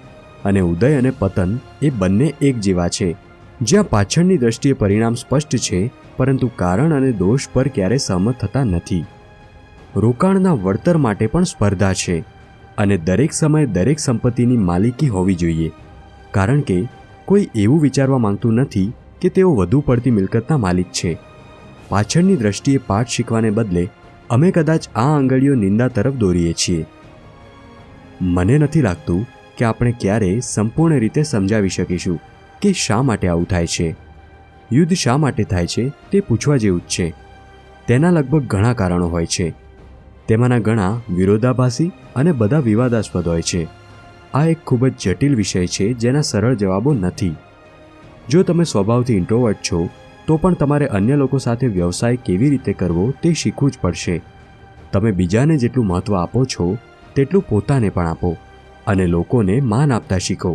અને ઉદય અને પતન એ બંને એક જેવા છે, જ્યાં પાછળની દ્રષ્ટિએ પરિણામ સ્પષ્ટ છે પરંતુ કારણ અને દોષ પર ક્યારેય સહમત થતા નથી. રોકાણના વળતર માટે પણ સ્પર્ધા છે અને દરેક સમયે દરેક સંપત્તિની માલિકી હોવી જોઈએ, કારણ કે કોઈ એવું વિચારવા માંગતું નથી કે તેઓ વધુ પડતી મિલકતના માલિક છે. પાછળની દ્રષ્ટિએ પાઠ શીખવાને બદલે અમે કદાચ આ આંગળીઓ નિંદા તરફ દોરીએ છીએ. મને નથી લાગતું કે આપણે ક્યારેય સંપૂર્ણ રીતે સમજાવી શકીશું કે શા માટે આવું થાય છે. યુદ્ધ શા માટે થાય છે તે પૂછવા જેવું જ છે. તેના લગભગ ઘણા કારણો હોય છે. તેમાંના ઘણા વિરોધાભાસી અને બધા વિવાદાસ્પદ હોય છે. આ એક ખૂબ જ જટિલ વિષય છે જેના સરળ જવાબો નથી. જો તમે સ્વભાવથી ઇન્ટ્રોવર્ટ છો તો પણ તમારે અન્ય લોકો સાથે વ્યવસાય કેવી રીતે કરવો તે શીખવું જ પડશે. તમે બીજાને જેટલું મહત્ત્વ આપો છો તેટલું પોતાને પણ આપો અને લોકોને માન આપતા શીખો.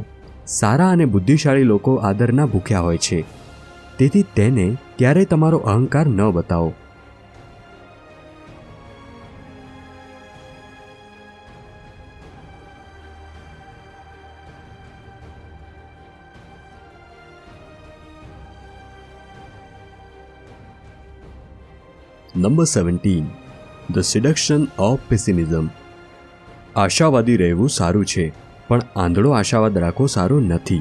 સારા અને બુદ્ધિશાળી લોકો આદરના ભૂખ્યા હોય છે, તેથી તેને ક્યારેય તમારો અહંકાર ન બતાવો. Number 17, the seduction of pessimism. આશાવાદી રહેવું સારું છે, પણ આંધળો આશાવાદ રાખવો સારો નથી.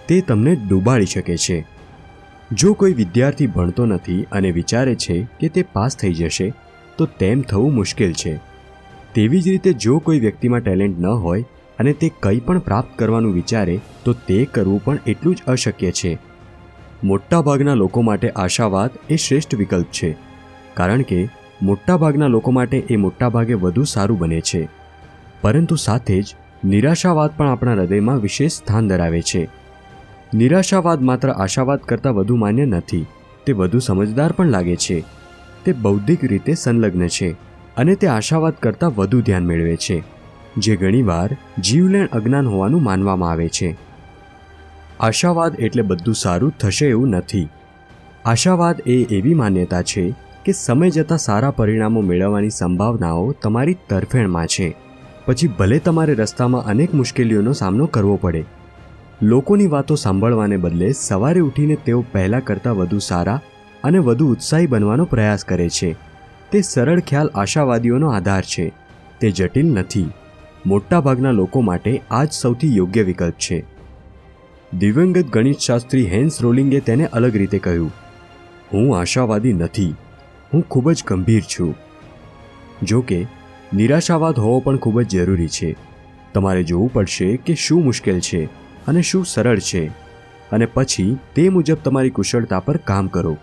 તે તમને ડૂબાડી શકે છે. જો કોઈ વિદ્યાર્થી ભણતો નથી અને વિચારે છે કે તે પાસ થઈ જશે તો તેમ થવું મુશ્કેલ છે. તેવી જ રીતે જો કોઈ વ્યક્તિમાં ટેલેન્ટ ન હોય અને તે કંઈ પણ પ્રાપ્ત કરવાનું વિચારે તો તે કરવું પણ એટલું જ અશક્ય છે. મોટાભાગના લોકો માટે આશાવાદ એ શ્રેષ્ઠ વિકલ્પ છે, કારણ કે મોટાભાગના લોકો માટે એ મોટાભાગે વધુ સારું બને છે. પરંતુ સાથે જ નિરાશાવાદ પણ આપણા હૃદયમાં વિશેષ સ્થાન ધરાવે છે. નિરાશાવાદ માત્ર આશાવાદ કરતાં વધુ માન્ય નથી, તે વધુ સમજદાર પણ લાગે છે. તે બૌદ્ધિક રીતે સંલગ્ન છે અને તે આશાવાદ કરતાં વધુ ધ્યાન મેળવે છે, જે ઘણીવાર જીવલેણ અજ્ઞાન હોવાનું માનવામાં આવે છે. આશાવાદ એટલે બધું સારું થશે એવું નથી. આશાવાદ એ એવી માન્યતા છે કે સમય જતાં સારા પરિણામો મેળવવાની સંભાવનાઓ તમારી તરફેણમાં છે, પછી ભલે તમારે રસ્તામાં અનેક મુશ્કેલીઓનો સામનો કરવો પડે. લોકોની વાતો સાંભળવાને બદલે સવારે ઉઠીને તેઓ પહેલાં કરતાં વધુ સારા અને વધુ ઉત્સાહી બનવાનો પ્રયાસ કરે છે. તે સરળ ખ્યાલ આશાવાદીઓનો આધાર છે. તે જટિલ નથી. મોટાભાગના લોકો માટે આ જ સૌથી યોગ્ય વિકલ્પ છે. દિવંગત ગણિતશાસ્ત્રી હેન્સ રોલિંગે તેને અલગ રીતે કહ્યું, હું આશાવાદી નથી, હું ખૂબ જ ગંભીર છું. જો કે નિરાશાવાદ હોવો પણ ખૂબ જ જરૂરી છે. તમારે જોવું પડશે કે શું મુશ્કેલ છે અને શું સરળ છે અને પછી તે મુજબ તમારી કુશળતા પર કામ કરો.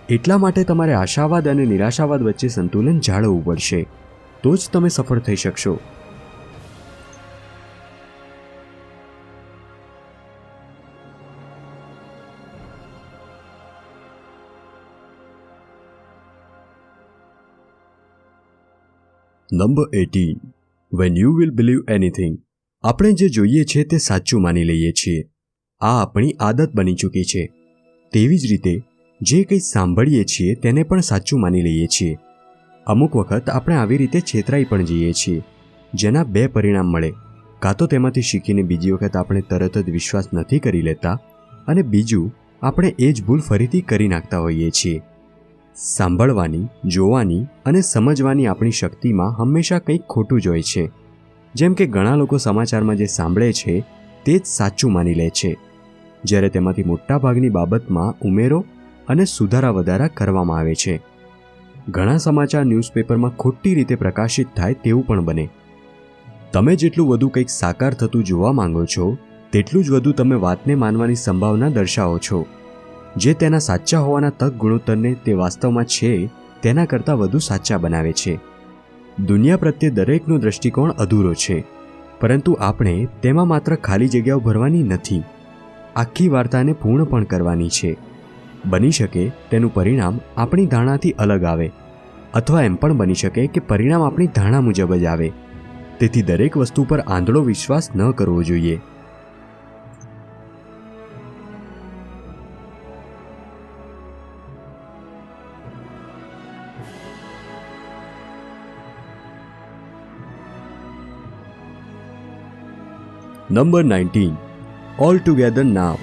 એટલા માટે તમારે આશાવાદ અને નિરાશાવાદ વચ્ચે સંતુલન જાળવવું પડશે, તો જ તમે સફળ થઈ શકશો. Number 18, when you will believe anything. આપણે જે જોઈએ છે તે સાચું માની લઈએ છીએ. આ આપણી આદત બની ચૂકી છે. તેવી જ રીતે જે કંઈ સાંભળીએ છીએ તેને પણ સાચું માની લઈએ છીએ. અમુક વખત આપણે આવી રીતે છેતરાઈ પણ જઈએ છીએ, જેના બે પરિણામ મળે. કાં તો તેમાંથી શીખીને બીજી વખત આપણે તરત જ વિશ્વાસ નથી કરી લેતા, અને બીજું આપણે એ જ ભૂલ ફરીથી કરી નાખતા હોઈએ છીએ. સાંભળવાની, જોવાની અને સમજવાની આપણી શક્તિમાં હંમેશા કંઈક ખોટું જ હોય છે. જેમ કે ઘણા લોકો સમાચારમાં જે સાંભળે છે તે જ સાચું માની લે છે, જ્યારે તેમાંથી મોટાભાગની બાબતમાં ઉમેરો અને સુધારા વધારા કરવામાં આવે છે. ઘણા સમાચાર ન્યૂઝપેપરમાં ખોટી રીતે પ્રકાશિત થાય તેવું પણ બને. તમે જેટલું વધુ કંઈક સાકાર થતું જોવા માંગો છો તેટલું જ વધુ તમે વાતને માનવાની સંભાવના દર્શાવો છો, જે તેના સાચા હોવાના તક ગુણોત્તરને તે વાસ્તવમાં છે તેના કરતાં વધુ સાચા બનાવે છે. દુનિયા પ્રત્યે દરેકનો દૃષ્ટિકોણ અધૂરો છે, પરંતુ આપણે તેમાં માત્ર ખાલી જગ્યાઓ ભરવાની નથી, આખી વાર્તાને પૂર્ણ પણ કરવાની છે. બની શકે તેનું પરિણામ આપણી ધારણાથી અલગ આવે, અથવા એમ પણ બની શકે કે પરિણામ આપણી ધારણા મુજબ જ આવે. તેથી દરેક વસ્તુ પર આંધળો વિશ્વાસ ન કરવો જોઈએ. નંબર 19. ઓલ ટુગેધર નાવ.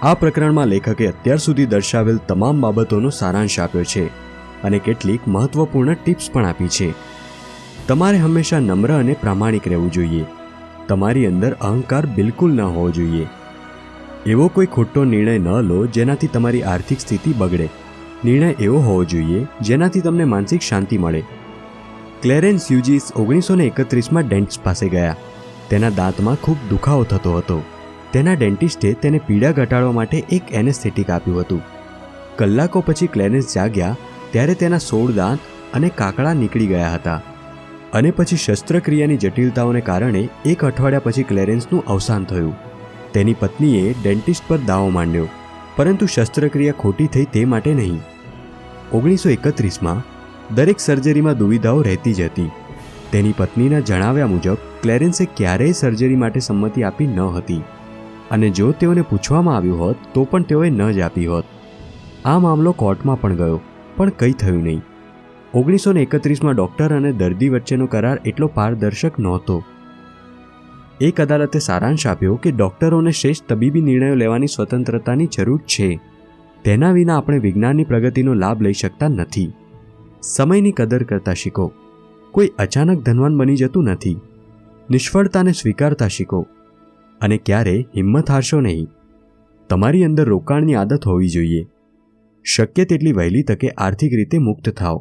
આ પ્રકરણમાં લેખકે અત્યાર સુધી દર્શાવેલ તમામ બાબતોનો સારાંશ આપ્યો છે અને કેટલીક મહત્વપૂર્ણ ટિપ્સ પણ આપી છે. તમારે હંમેશા નમ્ર અને પ્રામાણિક રહેવું જોઈએ. તમારી અંદર અહંકાર બિલકુલ ન હોવો જોઈએ. એવો કોઈ ખોટો નિર્ણય ન લો જેનાથી તમારી આર્થિક સ્થિતિ બગડે. નિર્ણય એવો હોવો જોઈએ જેનાથી તમને માનસિક શાંતિ મળે. ક્લેરેન્સ હ્યુજીસ 1931માં ડેન્ટિસ્ટ પાસે ગયા. તેના દાંતમાં ખૂબ દુખાવો થતો હતો. તેના ડેન્ટિસ્ટે તેને પીડા ઘટાડવા માટે એક એનેસ્થેટિક આપ્યું હતું. કલાકો પછી ક્લેરેન્સ જાગ્યા ત્યારે તેના 16 દાંત અને કાકડા નીકળી ગયા હતા. અને પછી શસ્ત્રક્રિયાની જટિલતાઓને કારણે એક અઠવાડિયા પછી ક્લેરેન્સનું અવસાન થયું. તેની પત્નીએ ડેન્ટિસ્ટ પર દાવો માંડ્યો, પરંતુ શસ્ત્રક્રિયા ખોટી થઈ તે માટે નહીં. 1931માં દરેક સર્જરીમાં દુવિધાઓ રહેતી જ હતી. તેની પત્નીના જણાવ્યા મુજબ ક્લેરેન્સે ક્યારેય સર્જરી માટે સંમતિ આપી ન હતી, અને જો તેઓને પૂછવામાં આવ્યું હોત તો પણ તેઓએ ન જ આપી હોત. આ મામલો કોર્ટમાં પણ ગયો, પણ કંઈ થયું નહીં. 1931માં ડૉક્ટર અને દર્દી વચ્ચેનો કરાર એટલો પારદર્શક નહોતો. એક અદાલતે સારાંશ આપ્યો કે ડૉક્ટરોને શ્રેષ્ઠ તબીબી નિર્ણયો લેવાની સ્વતંત્રતાની જરૂર છે. તેના વિના આપણે વિજ્ઞાનની પ્રગતિનો લાભ લઈ શકતા નથી. સમયની કદર કરતા શીખો. કોઈ અચાનક ધનવાન બની જતું નથી. નિષ્ફળતાને સ્વીકારતા શીખો અને ક્યારેય હિંમત હારશો નહીં. તમારી અંદર રોકાણની આદત હોવી જોઈએ. શક્ય તેટલી વહેલી તકે આર્થિક રીતે મુક્ત થાઓ.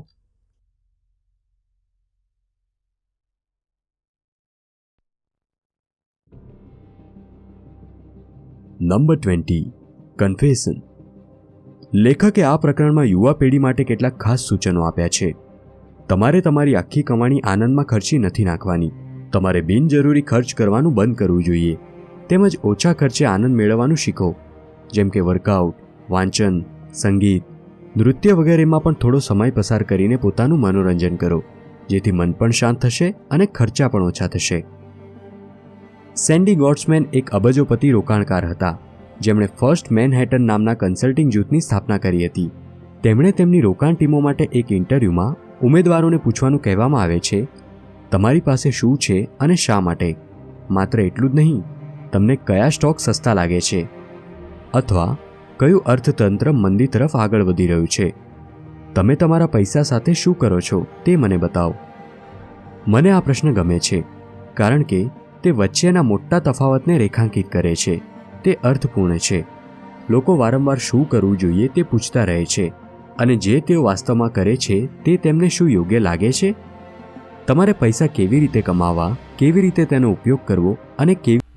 નંબર 20. કન્ફેશન. લેખકે આ પ્રકરણમાં યુવા પેઢી માટે કેટલાક ખાસ સૂચનો આપ્યા છે. તમારે તમારી આખી કમાણી આનંદમાં ખર્ચી નથી નાખવાની. તમારે બિનજરૂરી ખર્ચ કરવાનું બંધ કરવું જોઈએ. તેમજ ઓછા ખર્ચે આનંદ મેળવવાનું શીખો, જેમ કે વર્કઆઉટ, વાંચન, સંગીત, નૃત્ય વગેરેમાં પણ થોડો સમય પસાર કરીને પોતાનું મનોરંજન કરો, જેથી મન પણ શાંત થશે અને ખર્ચા પણ ઓછા થશે. સેન્ડી ગોટ્સમેન એક અબજોપતિ રોકાણકાર હતા, જેમણે ફર્સ્ટ મેનહેટન નામના કન્સલ્ટિંગ જૂથની સ્થાપના કરી હતી. તેમણે તેમની રોકાણ ટીમો માટે એક ઇન્ટરવ્યૂમાં ઉમેદવારોને પૂછવાનું કહેવામાં આવે છે, તમારી પાસે શું છે અને શા માટે. માત્ર એટલું જ નહીં, તમને કયા સ્ટોક સસ્તા લાગે છે, અથવા કયું અર્થતંત્ર મંદી તરફ આગળ વધી રહ્યું છે. તમે તમારા પૈસા સાથે શું કરો છો તે મને બતાવો. મને આ પ્રશ્ન ગમે છે, કારણ કે તે વચ્ચેના મોટા તફાવતને રેખાંકિત કરે છે. તે અર્થપૂર્ણ છે. લોકો વારંવાર શું કરવું જોઈએ તે પૂછતા રહે છે, અને જે તેઓ વાસ્તવમાં કરે છે તે તેમને શું યોગ્ય લાગે છે. તમારે પૈસા કેવી રીતે કમાવવા, કેવી રીતે તેનો ઉપયોગ કરવો અને કેવી